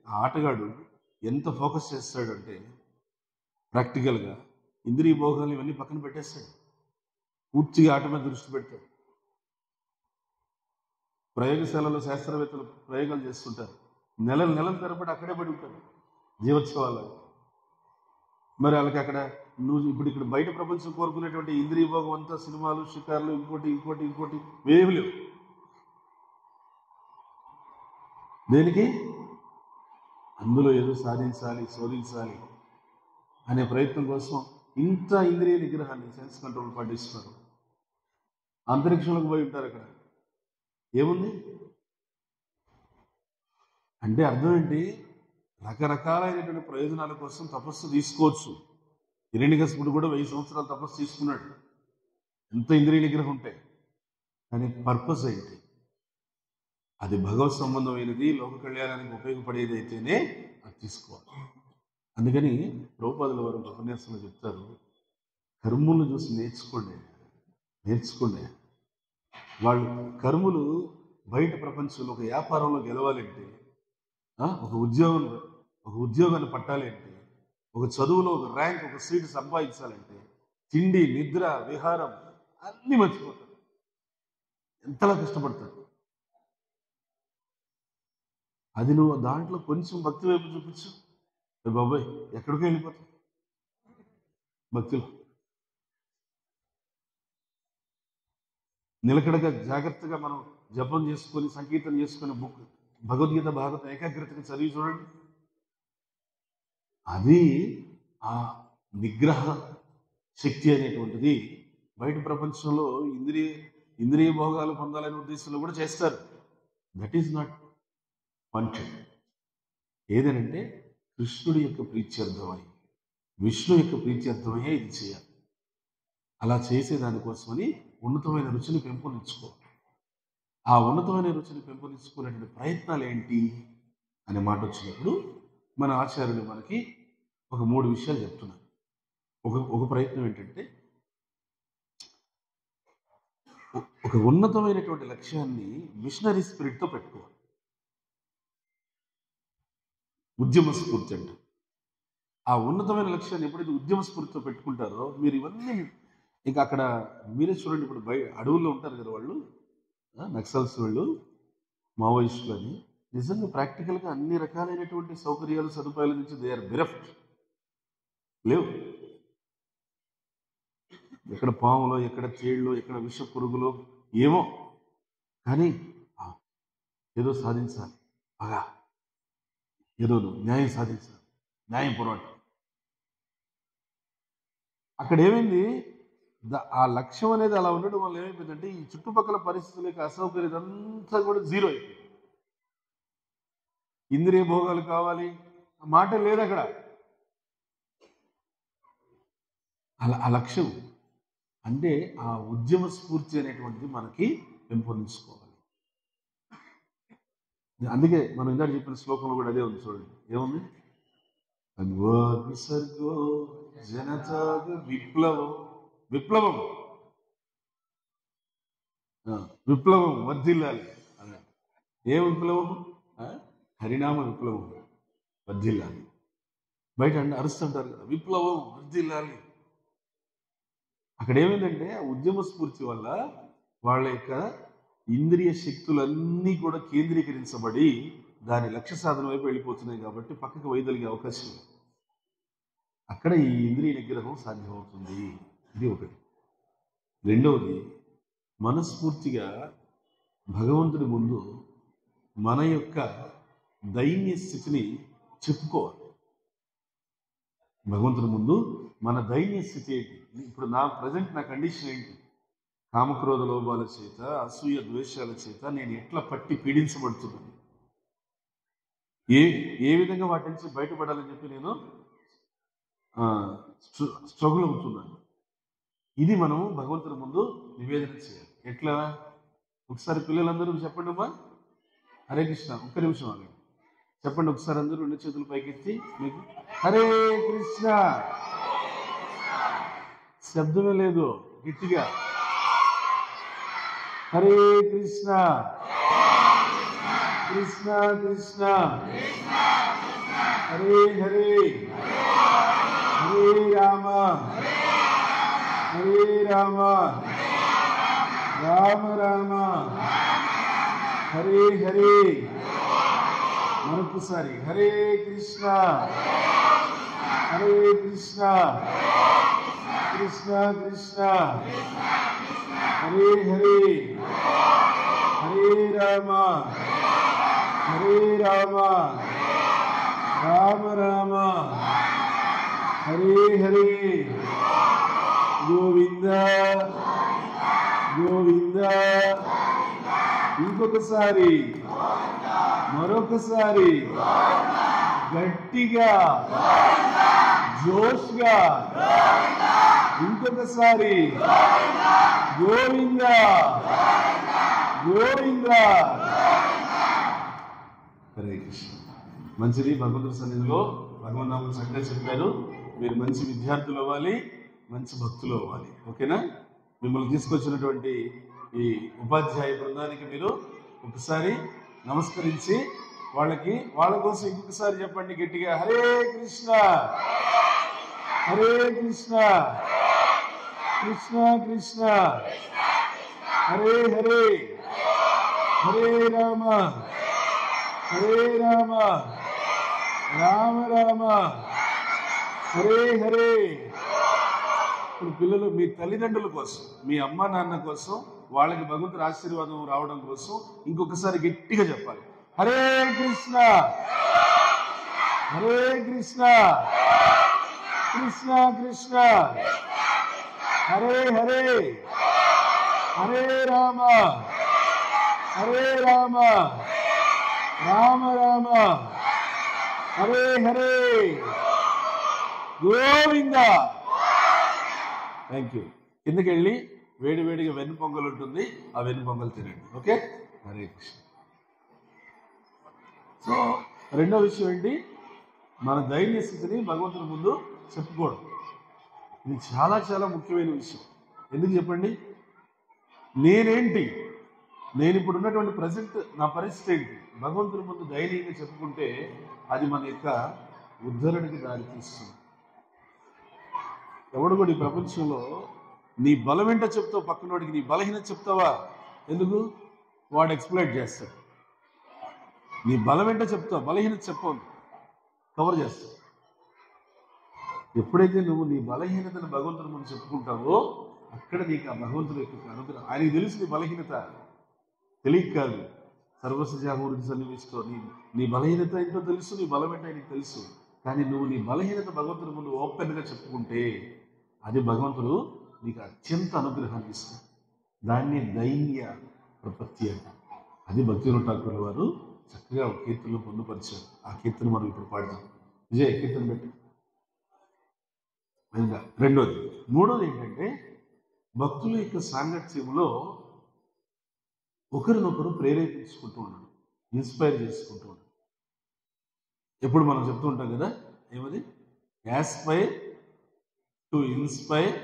ఆ ఆటగాడు ఎంత ఫోకస్ చేస్తాడంటే ప్రాక్టికల్గా ఇంద్రియ భోగాలు ఇవన్నీ పక్కన పెట్టేస్తాడు, పూర్తిగా ఆట మీద దృష్టి పెడతాడు. ప్రయోగశాలలో శాస్త్రవేత్తలు ప్రయోగాలు చేస్తుంటారు, నెలల తరబడి అక్కడే పడి ఉంటారు జీవోత్సవాలు. మరి వాళ్ళకి అక్కడ నువ్వు ఇక్కడ బయట ప్రపంచం కోరుకునేటువంటి ఇంద్రియ భోగం అంతా సినిమాలు, షికార్లు, ఇంకోటి వేవి లేవు. దేనికి? అందులో ఏదో సాధించాలి, శోధించాలి అనే ప్రయత్నం కోసం ఇంత ఇంద్రియ నిగ్రహాన్ని, సెన్స్ కంట్రోల్ పాటిస్తున్నారు. అంతరిక్షంలోకి పోయి ఉంటారు. అక్కడ ఏముంది అంటే అర్థం ఏంటి? రకరకాలైనటువంటి ప్రయోజనాల కోసం తపస్సు తీసుకోవచ్చు. హిరణ్యకశిపుడు కూడా 1000 సంవత్సరాలు తపస్సు తీసుకున్నాడు, ఎంత ఇంద్రియ నిగ్రహం ఉంటే. కానీ పర్పస్ ఏంటి? అది భగవత్ సంబంధమైనది, లోక కళ్యాణానికి ఉపయోగపడేది అయితేనే అది తీసుకోవాలి. అందుకని ప్రభుపాదుల వారు ఉపన్యాసంలో చెప్తారు, కర్మలను చూసి నేర్చుకోండి. వాళ్ళు కర్మలు బయట ప్రపంచంలో ఒక వ్యాపారంలో గెలవాలంటే, ఒక ఉద్యోగాన్ని పట్టాలి అంటే, ఒక చదువులో ఒక ర్యాంక్, ఒక సీటు సంపాదించాలంటే తిండి, నిద్ర, విహారం అన్నీ మర్చిపోతారు, ఎంతలా కష్టపడతారు. అది నువ్వు దాంట్లో కొంచెం భక్తి వైపు చూపించు, బాబాయ్ ఎక్కడికో వెళ్ళిపోతావు భక్తిలో. నిలకడగా జాగ్రత్తగా మనం జపం చేసుకొని, సంకీర్తన చేసుకొని, భగవద్గీత, భాగవతం ఏకాగ్రతగా చదివి చూడండి. అది ఆ నిగ్రహ శక్తి అనేటువంటిది బయట ప్రపంచంలో ఇంద్రియ భోగాలు పొందాలనే ఉద్దేశంలో కూడా చేస్తారు. That is not wanted. ఏదనంటే కృష్ణుడి యొక్క ప్రీత్యర్థమై, విష్ణు యొక్క ప్రీత్యర్థమయ్యే ఇది చేయాలి. అలా చేసే దానికోసమని ఉన్నతమైన రుచిని పెంపొందించుకోవాలి. ఆ ఉన్నతమైన రుచిని పెంపొందించుకునేటువంటి ప్రయత్నాలు ఏంటి అనే మాట వచ్చినప్పుడు మన ఆచార్యులు మనకి ఒక 3 విషయాలు చెప్తున్నారు. ఒక ప్రయత్నం ఏంటంటే ఒక ఉన్నతమైనటువంటి లక్ష్యాన్ని మిషనరీ స్పిరిట్తో పెట్టుకోవాలి. ఉద్యమ స్ఫూర్తి అంటే ఆ ఉన్నతమైన లక్ష్యాన్ని ఎప్పుడైతే ఉద్యమ స్ఫూర్తితో పెట్టుకుంటారో మీరు ఇవన్నీ ఇంకా అక్కడ మీరే చూడండి. ఇప్పుడు అడవుల్లో ఉంటారు కదా వాళ్ళు, నక్సల్స్ వాళ్ళు, మావోయిస్టులు అని. నిజంగా ప్రాక్టికల్గా అన్ని రకాలైనటువంటి సౌకర్యాలు సదుపాయాల నుంచి దే ఆర్ బెరఫ్ట్ లేవు. ఎక్కడ పాములో, ఎక్కడ తేళ్ళు, ఎక్కడ విష పురుగులో ఏమో, కానీ ఏదో సాధించాలి, బాగా ఏదో న్యాయం సాధించాలి, న్యాయం పోరాటం. అక్కడ ఏమైంది, ఆ లక్ష్యం అనేది అలా ఉండడం వల్ల ఏమైపోయిందంటే ఈ చుట్టుపక్కల పరిస్థితుల యొక్క అసౌకర్యం అంతా కూడా జీరో అయిపోయింది. ఇంద్రియ భోగాలు కావాలి ఆ మాట లేదు అక్కడ. ఆ లక్ష్యం అంటే ఆ ఉద్యమ స్ఫూర్తి అనేటువంటిది మనకి పెంపొందించుకోవాలి. అందుకే మనం ఇందాక చెప్పిన శ్లోకంలో కూడా అదే ఉంది, చూడండి ఏముంది, విసర్గో జనతాగ విప్లవం, విప్లవం విప్లవం వర్ధిల్లాలి. ఏ విప్లవం? హరినామ విప్లవం వర్ధిల్లాలి. బయట అరుస్తుంటారు కదా, విప్లవం వర్ధిల్లాలి. అక్కడ ఏమైందంటే ఆ ఉద్యమ స్ఫూర్తి వల్ల వాళ్ళ యొక్క ఇంద్రియ శక్తులన్నీ కూడా కేంద్రీకరించబడి దాని లక్ష్య సాధన వైపు వెళ్ళిపోతున్నాయి కాబట్టి పక్కకు వైదొలిగే అవకాశం లేదు. అక్కడ ఈ ఇంద్రియ నిగ్రహం సాధ్యమవుతుంది. ఇది ఒకటి. రెండవది, మనస్ఫూర్తిగా భగవంతుడి ముందు మన యొక్క దైన్య స్థితిని చెప్పుకోవాలి. భగవంతుడి ముందు మన దైన్య స్థితి ఏంటి, ఇప్పుడు నా కండిషన్ ఏంటి, కామక్రోధ లోభాల చేత, అసూయ ద్వేషాల చేత నేను ఎట్లా పట్టి పీడించబడుతున్నాను, ఏ విధంగా వాటి నుంచి బయటపడాలని చెప్పి నేను స్ట్రగుల్ అవుతున్నాను. ఇది మనం భగవంతుడి ముందు నివేదన చేయాలి. ఎట్లా? ఒకసారి పిల్లలందరూ చెప్పండి అమ్మా, హరే కృష్ణ. ఒక్క నిమిషం ఆగండి, చెప్పండి ఒకసారి అందరూ 2 చేతులు పైకెత్తి మీకు హరే కృష్ణ. శబ్దమే లేదు, గట్టిగా హరే కృష్ణ కృష్ణ కృష్ణ హరే హరే హరే రామ హరే రామ రామ రామ హరే హరే. మరొకసారి హరే కృష్ణ హరే కృష్ణ కృష్ణ కృష్ణ హరే హరే హరే రామ హరే రామ రామ రామ హరే హరే. గోవింద గోవింద. ఇంకొకసారి, మరొకసారి గట్టిగా జోష్గా, ఇంకొకసారి గోవింద గోవింద. హరే కృష్ణ. మంచిది. భగవంతుడి సన్నిధిలో భగవన్నామం చక్కగా చెప్పారు. మీరు మంచి విద్యార్థులు అవ్వాలి, మంచి భక్తులు అవ్వాలి. ఓకేనా? మిమ్మల్ని తీసుకొచ్చినటువంటి ఈ ఉపాధ్యాయ బృందానికి మీరు ఒకసారి నమస్కరించి వాళ్ళ కోసం ఇంకొకసారి చెప్పండి గట్టిగా, హరే కృష్ణ హరే కృష్ణ కృష్ణ కృష్ణ హరే హరే హరే రామ హరే రామ రామ రామ హరే హరే. ఇప్పుడు పిల్లలు మీ తల్లిదండ్రుల కోసం, మీ అమ్మ నాన్న కోసం, వాళ్ళకి భగవంతుడి ఆశీర్వాదం రావడం కోసం ఇంకొకసారి గట్టిగా చెప్పాలి, హరే కృష్ణ హరే కృష్ణ కృష్ణ కృష్ణ హరే హరే హరే రామ హరే రామ రామ రామ హరే హరే. గోవింద. Thank you. కిందకి వెళ్ళి వేడివేడిగా వెన్ను పొంగల్ ఉంటుంది, ఆ వెన్ను పొంగల్ తినండి. ఓకే. హరే కృష్ణ. సో రెండో విషయం ఏంటి? మన దైన్య స్థితిని భగవంతుని ముందు చెప్పుకోవడం. ఇది చాలా చాలా ముఖ్యమైన విషయం. ఎందుకు చెప్పండి? నేనేంటి, నేను ఇప్పుడు ఉన్నటువంటి ప్రజెంట్ నా పరిస్థితి ఏంటి, భగవంతుని ముందు ధైర్యంగా చెప్పుకుంటే అది మన యొక్క ఉద్ధరణకి దారి తీస్తుంది. ఎవడు కూడా ఈ ప్రపంచంలో నీ బలం ఏంటో చెప్తావు, పక్కనోడికి నీ బలహీనత చెప్తావా? ఎందుకు? వాడు ఎక్స్ప్లైట్ చేస్తాడు. నీ బలం ఏంటో చెప్తావు, బలహీనత చెప్పవు, కవర్ చేస్తావు. ఎప్పుడైతే నువ్వు నీ బలహీనతను భగవంతుని ముందు చెప్పుకుంటావో అక్కడ నీకు ఆ భగవంతుని యొక్క అనుగ్రహం. ఆయనకి తెలుసు నీ బలహీనత, తెలియక కాదు. సర్వసజామూర్తి సన్నివేశంలో నీ బలహీనత ఏంటో తెలుసు, నీ బలం ఏంటో ఆయనకు తెలుసు. కానీ నువ్వు నీ బలహీనత భగవంతుని ముందు ఓపెన్గా చెప్పుకుంటే అది భగవంతుడు నీకు అత్యంత అనుగ్రహాన్ని ఇస్తుంది. దాన్ని దైన్య ప్రపత్తి అంట. అది భక్తివినోద ఠాకూర్ వారు చక్కగా ఒక కీర్తనలో పొందుపరిచారు. ఆ కీర్తన మనం ఇప్పుడు పాడదాం. విజయ్ కీర్తన పెట్టి. రెండోది. మూడోది ఏంటంటే భక్తుల యొక్క సాంగత్యంలో ఒకరినొకరు ప్రేరేపించుకుంటూ ఉండడం, ఇన్స్పైర్ చేసుకుంటూ ఉండడం. ఎప్పుడు మనం చెప్తూ ఉంటాం కదా, ఏమది? Aspire to inspire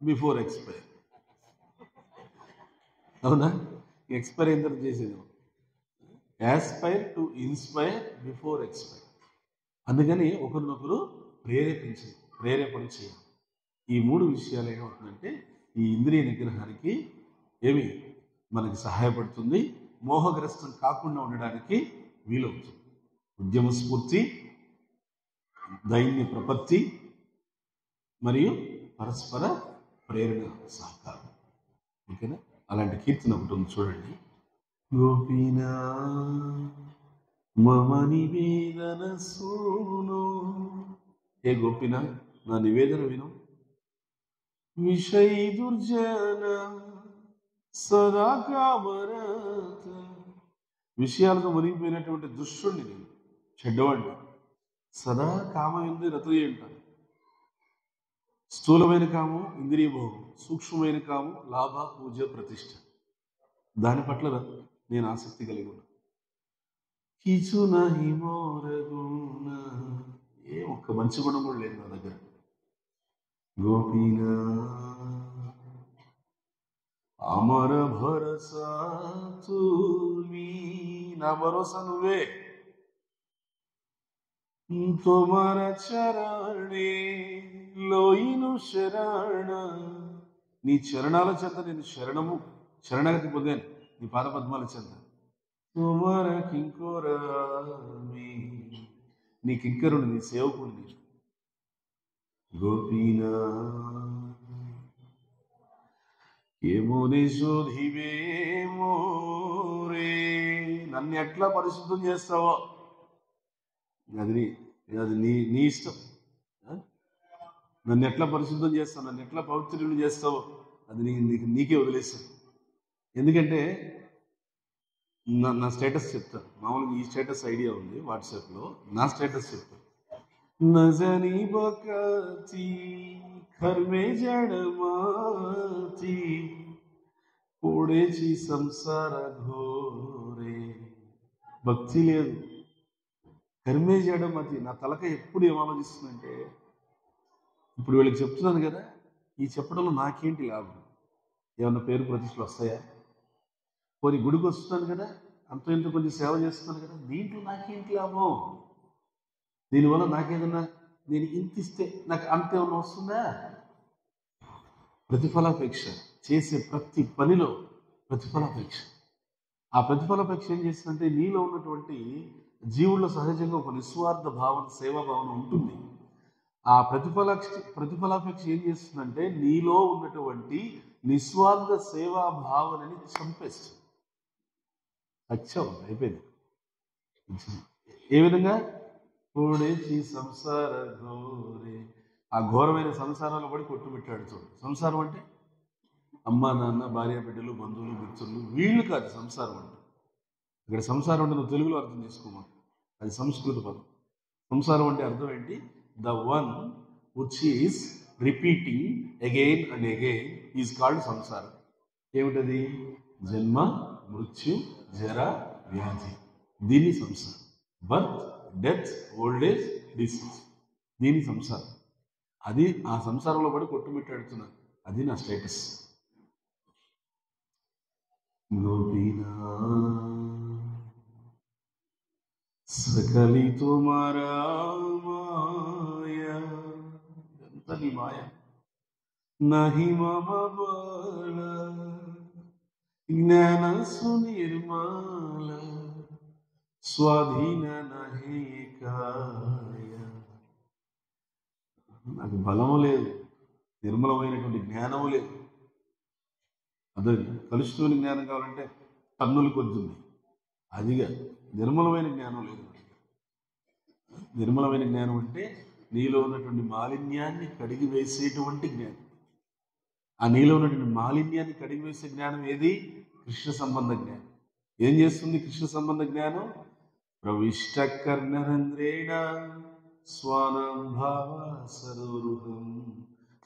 before expire. అవునా? ఎక్స్పైర్ ఎంత చేసేది? Aspire to inspire before expire. అందుకని ఒకరినొకరు ప్రేరేపణ చేయాలి. ఈ మూడు విషయాలు ఏమవుతుందంటే ఈ ఇంద్రియ నిగ్రహానికి ఏమి మనకి సహాయపడుతుంది, మోహగ్రస్తం కాకుండా ఉండడానికి వీలవుతుంది. ఉద్యమ స్ఫూర్తి, దైన్య ప్రపత్తి మరియు పరస్పర ప్రేరణ సహకారం. ఓకేనా? అలాంటి కీర్తన ఒకటి ఉంది, చూడండి. గోపీనా మమ నివేదన సూను. ఏ గోపీనా, నా నివేదన విను. విషయ దుర్జన సదా కామరత. విషయాలతో మునిగిపోయినటువంటి దుష్టుణ్ణి నేను, చెడ్డవాడిని. సదా కామం ఎందు రతులు అంటాను. స్థూలమైన కామం ఇంద్రియ భోగం, సూక్ష్మమైన కామం లాభ పూజ ప్రతిష్ట. దాని పట్ల నేను ఆసక్తి కలిగి ఉన్నాను. కిచు నహి మోర గుణ. ఏ ఒక్క మంచి గుణం కూడా లేదు నా దగ్గర. గోపీనా అమర భరోసా తుమి. నా భరోసా నువ్వే. తొమర చరణే లోయిను శరణ. నీ చరణాల చెంత నేను శరణగతి పొందాను, నీ పాద పద్మాల చెంత. తొమర కింకోరమి. నీ కింకరుడు, నీ సేవకుడు. గోపీనా ఏమోని శోధివే మోరే. నన్ను ఎట్లా పరిశుద్ధం చేస్తావో అది నీ ఇష్టం. నన్ను ఎట్లా పరిశుద్ధం చేస్తావు, నన్ను ఎట్లా పవిత్రులు చేస్తావో అది నీకే వదిలేస్తాను. ఎందుకంటే నా స్టేటస్ చెప్తాను. మామూలుగా ఈ స్టేటస్ ఐడియా ఉంది వాట్సాప్లో. నా స్టేటస్ చెప్తాను. నజని బకతి కర్మే జడమాతి పోడేచి సంసార ఘోరే. భక్తి లేదు, కర్మే జడమతి. నా తలక ఎప్పుడు ఏం ఆలోచిస్తుందంటే, ఇప్పుడు వీళ్ళకి చెప్తున్నాను కదా, ఈ చెప్పడంలో నాకేంటి లాభం? ఏమన్నా పేరు ప్రతిష్టలు వస్తాయా? కొన్ని గుడికి వస్తున్నాను కదా, అంత ఇంత కొంచెం సేవ చేస్తున్నాను కదా, దీంట్లో నాకేంటి లాభం? దీనివల్ల నాకేదన్నా, నేను ఇంత ఇస్తే నాకు అంతేమన్నా వస్తుందా? ప్రతిఫలాపేక్ష. చేసే ప్రతి పనిలో ప్రతిఫలాపేక్ష. ఆ ప్రతిఫలాపేక్ష ఏం చేస్తుందంటే నీలో ఉన్నటువంటి జీవుల్లో సహజంగా ఒక నిస్వార్థ భావన, సేవా భావన ఉంటుంది. ఆ ప్రతిఫలాపేక్ష ఏం చేస్తుందంటే నీలో ఉన్నటువంటి నిస్వార్థ సేవా భావనని చంపేస్తుంది. సత్యం అయిపోయింది. ఏ విధంగా? పూడేచి సంసార ఘోరే. ఆ ఘోరమైన సంసారాలు పడి కొట్టుమిట్టాడు. చూడు, సంసారం అంటే అమ్మ నాన్న, భార్య బిడ్డలు, బంధువులు, మిత్రులు, వీళ్ళు కాదు సంసారం అంటే. ఇక్కడ సంసారం అంటే నువ్వు తెలుగులో అర్థం చేసుకోమా, అది సంస్కృత పదం. సంసారం అంటే అర్థం ఏంటి? The one which is repeating again and again is called సంసారం. ఏమిటది? జన్మ మృత్యు, జర, వ్యాధి. దీని సంసారం. Birth, death, old age, disease. దీని సంసారం. అది ఆ సంసారంలో పడి కొట్టుమిట్టాడుతున్నాను. అది నా స్టేటస్. గోపీనా సకలి తుమారా మాయా, ఎంత నీ మాయ. నహి మమ బాల జ్ఞాన సునిర్మల స్వాధీన నహి కాయ. నాకు బలము లేదు, నిర్మలమైనటువంటి జ్ఞానము లేదు. అదే కలుషితమైన జ్ఞానం కావాలంటే టన్నులు కొద్దుంది. అదిగా నిర్మలమైన జ్ఞానం లేదు. నిర్మలమైన జ్ఞానం అంటే నీలో ఉన్నటువంటి మాలిన్యాన్ని కడిగి వేసేటువంటి జ్ఞానం. ఆ నీలో ఉన్నటువంటి మాలిన్యాన్ని కడిగి వేసే జ్ఞానం ఏది? కృష్ణ సంబంధ జ్ఞానం. ఏం చేస్తుంది కృష్ణ సంబంధ జ్ఞానం? ప్రవిష్ట కర్ణరంధ్రేణ స్వానం భావ సరోరుహం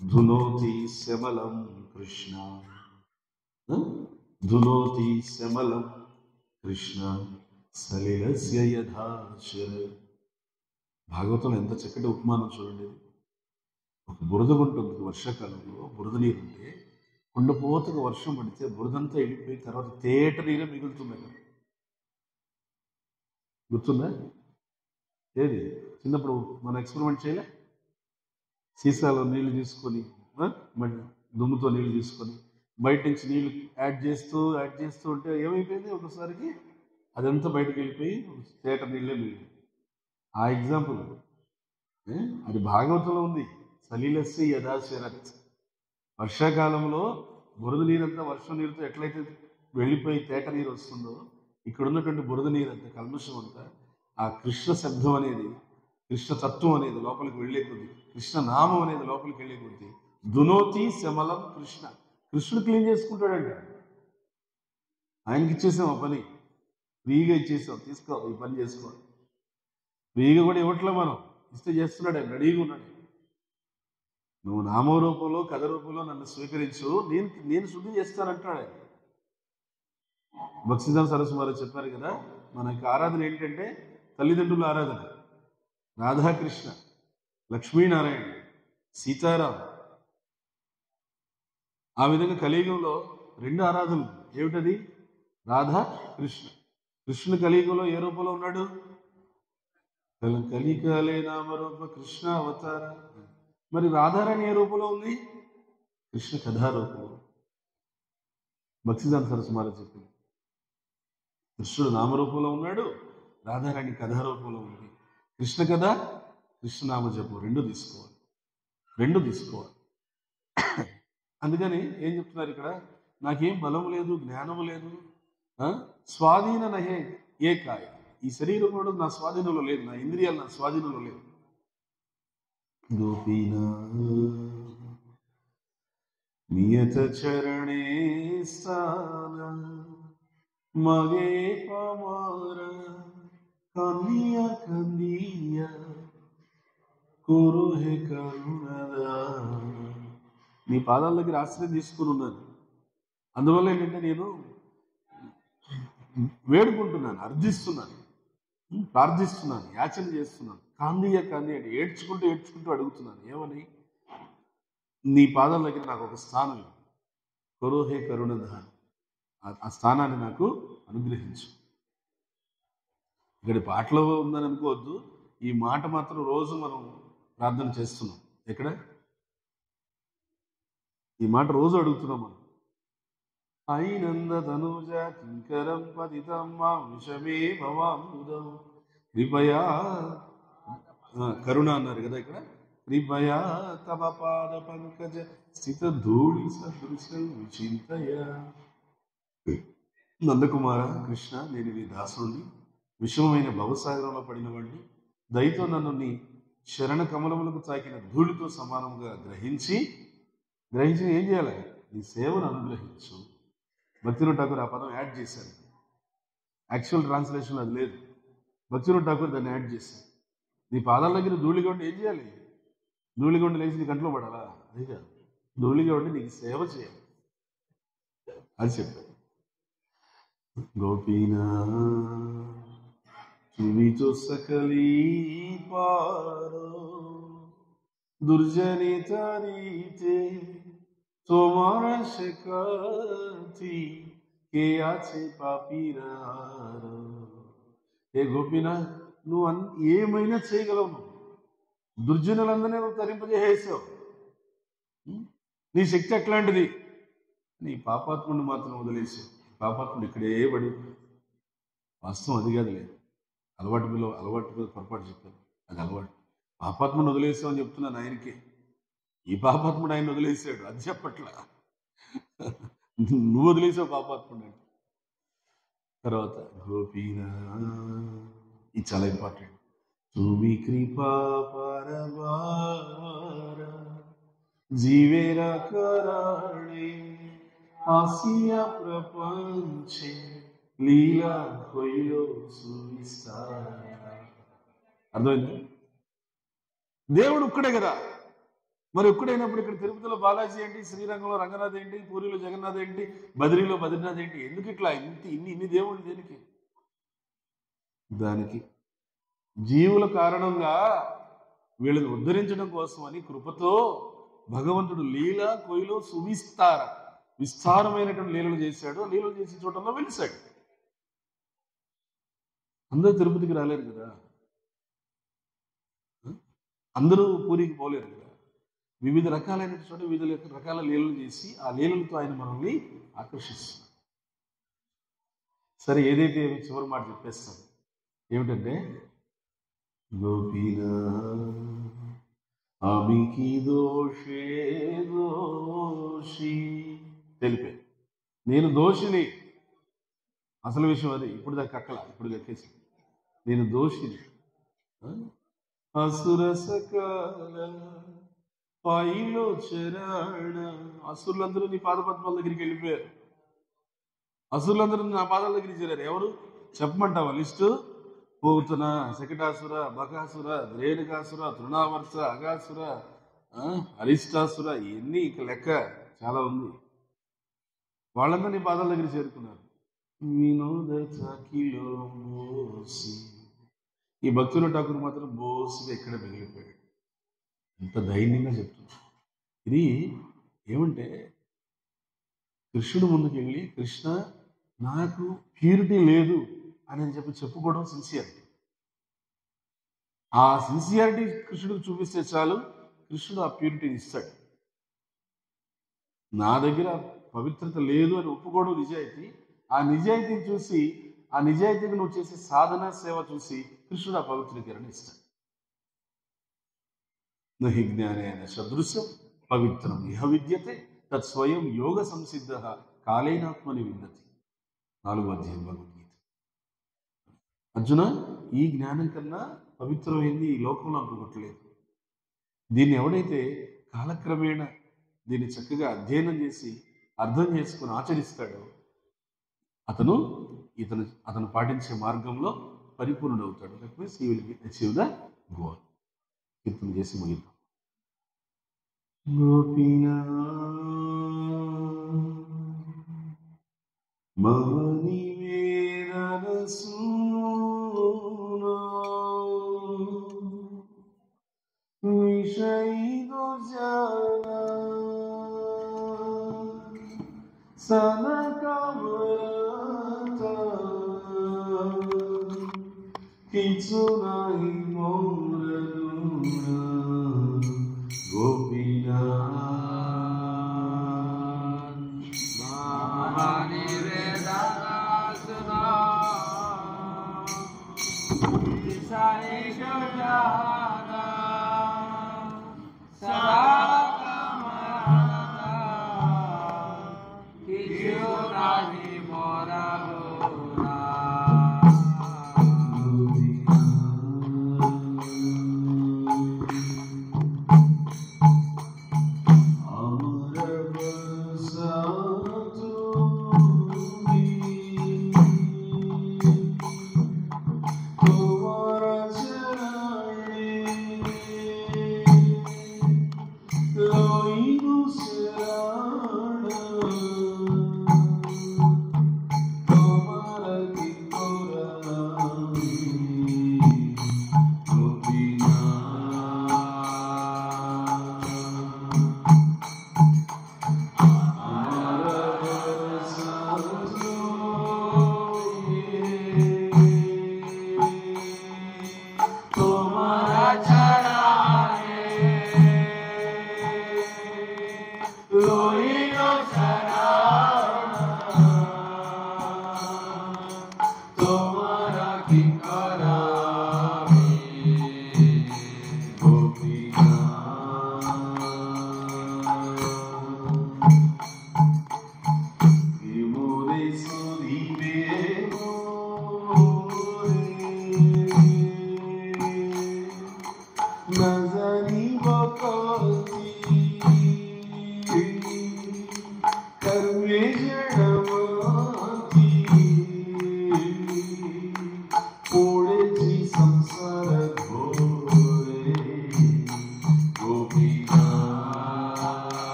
ధునోతి శమలం కృష్ణ, ధునోతి శమలం కృష్ణ సలిలస్య యథాశర. భాగవతంలో ఎంత చక్కటి ఉపమానం చూడండి. ఒక బురద ఉంటుంది, వర్షాకాలంలో బురద నీరు ఉంటే కుండపోతగా వర్షం పడితే బురదంతా వెళ్ళిపోయి తర్వాత తేట నీరే మిగులుతుంది. గుర్తుందా? ఏది చిన్నప్పుడు మనం ఎక్స్పెరిమెంట్ చేయలే? సీసాలో నీళ్లు తీసుకొని దుమ్ముతో నీళ్లు తీసుకొని బయట నుంచి నీళ్లు యాడ్ చేస్తూ ఉంటే ఏమైపోయింది? ఒకసారికి అదంతా బయటకు వెళ్ళిపోయి తేట నీళ్ళే మిగిలి. ఆ ఎగ్జాంపుల్ అది భాగవతంలో ఉంది. సలీలస్య యథాశరత్. వర్షాకాలంలో బురద నీరంతా వర్షం నీరుతో ఎట్లయితే వెళ్ళిపోయి తేట నీరు వస్తుందో, ఇక్కడ ఉన్నటువంటి బురద నీరు అంతా కల్మషం అంతా ఆ కృష్ణ శబ్దం అనేది, కృష్ణ తత్వం అనేది లోపలికి వెళ్ళే కొద్ది, కృష్ణ నామం అనేది లోపలికి వెళ్ళే కొద్ది దునోతి శమలం కృష్ణ. కృష్ణుడు క్లీన్ చేసుకుంటాడంట. ఆయనకి ఇచ్చేసాం ఆ పని, ఫ్రీగా ఇచ్చేసాం. తీసుకో, ఈ పని చేసుకో. ఫ్రీగా కూడా ఇవ్వట్లే, మనం ఇస్తే చేస్తున్నాడు. ఆయన రెడీగా ఉన్నాడు. నువ్వు నామ రూపంలో కథ రూపంలో నన్ను స్వీకరించు, నేను శుద్ధి చేస్తానంటాడు ఆయన. భక్తిదాన సరస్సు వారు చెప్పారు కదా, మనకి ఆరాధన ఏంటంటే తల్లిదండ్రుల ఆరాధన. రాధాకృష్ణ, లక్ష్మీనారాయణ, సీతారాం. ఆ విధంగా కలియుగంలో రెండు ఆరాధనలు. ఏమిటది? రాధా కృష్ణ. కృష్ణుడు కలియుగంలో ఏ రూపంలో ఉన్నాడు? కలికాలే నామరూప కృష్ణ అవతార. మరి రాధారాణి ఏ రూపంలో ఉంది? కృష్ణ కథారూపంలో. భక్తిదాన సరస్సు మహారాజ్ చెప్పింది, కృష్ణుడు నామరూపంలో ఉన్నాడు, రాధారాణి కథారూపంలో ఉంది. కృష్ణ కథ, కృష్ణనామ జపం రెండు తీసుకోవాలి. అందుకని ఏం చెప్తున్నారు ఇక్కడ? నాకేం బలము లేదు, జ్ఞానము లేదు, స్వాధీన నహే ఏ కాయ. ఈ శరీరం కూడా నా స్వాధీనంలో లేదు, నా ఇంద్రియాలు నా స్వాధీనంలో లేదు. గోపీనా నియత చరణే స్థాన మగే పమార కన్య కురు హే కరుణదా. నీ పాదాల దగ్గర ఆశ్రయం తీసుకుని ఉన్నాను. అందువల్ల ఏంటంటే నేను వేడుకుంటున్నాను, అర్థిస్తున్నాను, ప్రార్థిస్తున్నాను, యాచన చేస్తున్నాను. కాందీయ అంటే ఏడ్చుకుంటూ అడుగుతున్నాను. ఏమని? నీ పాదాల దగ్గర నాకు ఒక స్థానం, కొరోహే కరుణధాన్, ఆ స్థానాన్ని నాకు అనుగ్రహించు. ఇక్కడ పాటలో ఉందని అనుకోవద్దు. ఈ మాట మాత్రం రోజు మనం ప్రార్థన చేస్తున్నాం. ఎక్కడ? ఈ మాట రోజు అడుగుతున్నాం మనం. ఐనంద తనూజ కింకరం పతితం మా విషమే భవాంబుదం కృపయా. కరుణ అన్నారు కదా ఇక్కడ. కృపయా తమ పాద పంకజ స్థిత ధూళి సదృశం విచింతయ. నందకుమార కృష్ణ, నేను నీ దాసుని, విషమమైన భవసాగరంలో పడినవాడిని. దయతో నన్ను నీ శరణ కమలములకు తాకిన ధూళితో సమానంగా గ్రహించి ఏం చేయాలి? నీ సేవను అనుగ్రహించు. భక్తివినోద్ ఠాకూర్ ఆ పదం యాడ్ చేశారు. యాక్చువల్ ట్రాన్స్లేషన్ అది లేదు. భక్తివినోద్ ఠాకూర్ దాన్ని యాడ్ చేశారు. నీ పాదాల దగ్గర ధూళిగా ఉండి ఏం చేయాలి? ధూళిగా ఉండి లేచి నీ కంట్లో పడాలా? అది కాదు, ధూళిగా ఉండి నీకు సేవ చేయాలి. అది చెప్పారు. गोपीनाथ তুমি তো সকলি পারো, দুর্জনে তারিতে তোমার শেখাতি কে আছে పాపిరార. ఏ గోపీనాథ్, నువ్వు ఏమైనా చేయగలవు. నువ్వు దుర్జనులందరినీ నువ్వు తరింపజేసావు. నీ శక్తి ఎట్లాంటిది. నీ పాపాత్ముడిని మాత్రం వదిలేసావు. పాపాత్ముడు ఇక్కడే పడి. వాస్తవం అది కాదు, లేదు అలవాటు మీద పొరపాటు చెప్పాను. అది అలవాటు. పాపాత్ముడిని వదిలేసావు అని చెప్తున్నాను ఆయనకి. ఈ పాపాత్ముడు ఆయన వదిలేసాడు, అది చెప్పట్లా. నువ్వు వదిలేసావు పాపాత్ముడు అంటే. తర్వాత గోపీనా, ఇది చాలా ఇంపార్టెంట్. তুমি কৃপা পারবার জীবেরা কারণে আসিয়া প্রপঞ্চে লীলা হইল సువిస్తార. అర్థమైంది? దేవుడు ఒక్కడే కదా. మరి ఒక్కడైనప్పుడు ఇక్కడ తిరుపతిలో బాలాజీ ఏంటి, శ్రీరంగంలో రంగనాథ్ ఏంటి, పూరిలో జగన్నాథ్ ఏంటి, బద్రీలో బద్రీనాథ్ ఏంటి? ఎందుకు ఇట్లా ఇన్ని దేవుళ్ళు దేనికి? దానికి జీవుల కారణంగా వీళ్ళని ఉద్ధరించడం కోసం అని కృపతో భగవంతుడు లీల కొయ్యలో సువిస్తార, విస్తారమైనటువంటి లీలలు చేశాడు. లీలలు చేసే చోటల్లో వెలిశాడు. అందరూ తిరుపతికి రాలేరు కదా, అందరూ పూరికి పోలేరు కదా. వివిధ రకాలైన చోట వివిధ రకాల లీలలు చేసి ఆ లీలలతో ఆయన మనల్ని ఆకర్షిస్తున్నాడు. సరే, ఏదైతే చివరి మాట చెప్పేస్తాం. ఏమిటంటే, గోపీనా আমি কি దోషే దోషి తెలిపే. నేను దోషిని. అసలు విషయం అది. ఇప్పుడు దానికి అక్కల, ఇప్పుడు దక్కేసి నేను దోషిని. అసుర సకాల పైలో చరణ. అసురులందరూ నీ పాదపద్మాల దగ్గరికి వెళ్ళిపోయారు. అసురులందరూ నా పాదాల దగ్గరికి చేరారు. ఎవరు చెప్పమంటావా లిస్టు? పూతన, శకటాసుర, బకాసుర, రేణుకాసుర, తృణావర్ష, అగాసుర, అరిష్టాసుర, ఇవన్నీ ఇక లెక్క చాలా ఉంది. వాళ్ళందరూ నీ పాదాల దగ్గర చేరుకున్నారు. వినోద చాకిలో బోసి. ఈ భక్తుల ఠాకూర్ మాత్రం బోసిగా ఎక్కడ మిగిలిపోయాడు. ఎంత ధైర్యంగా చెప్తున్నా. ఇది ఏమంటే, కృష్ణుడు ముందుకెళ్ళి కృష్ణ నాకు ప్యూరిటీ లేదు అని చెప్పి చెప్పుకోవడం సిన్సియారిటీ. ఆ సిన్సియారిటీ కృష్ణుడికి చూపిస్తే చాలు, కృష్ణుడు ఆ ప్యూరిటీని ఇస్తాడు. నా దగ్గర పవిత్రత లేదు అని ఒప్పుకోవడం నిజాయితీ. ఆ నిజాయితీని చూసి, ఆ నిజాయితీకి నువ్వు చేసే సాధన సేవ చూసి కృష్ణుడు ఆ పవిత్రీకరణ ఇస్తాడు. నహి జ్ఞానేన సదృశం పవిత్రం ఇహ విద్యతే తత్ స్వయం యోగ సంసిద్ధ కాలేనాత్మని విందతి. 4వ అధ్యాయం భగవద్గీత. అర్జున, ఈ జ్ఞానం కన్నా పవిత్రమైంది ఈ లోకంలో అనుకోవట్లేదు. దీన్ని ఎవడైతే కాలక్రమేణా దీన్ని చక్కగా అధ్యయనం చేసి అర్థం చేసుకుని ఆచరిస్తాడో అతను పాటించే మార్గంలో పరిపూర్ణుడవుతాడు. That he will achieve the goal. కీర్తన చేసి ముగిద్దాం. గోపీనా మని వేదన సూనా విషయ జానా సనకమరత কিছু নাই মোর গোপীনাথ মানি বেদনা সুনা সাই সজানা সদা কামনা কিছু নাই মোরা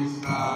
Suno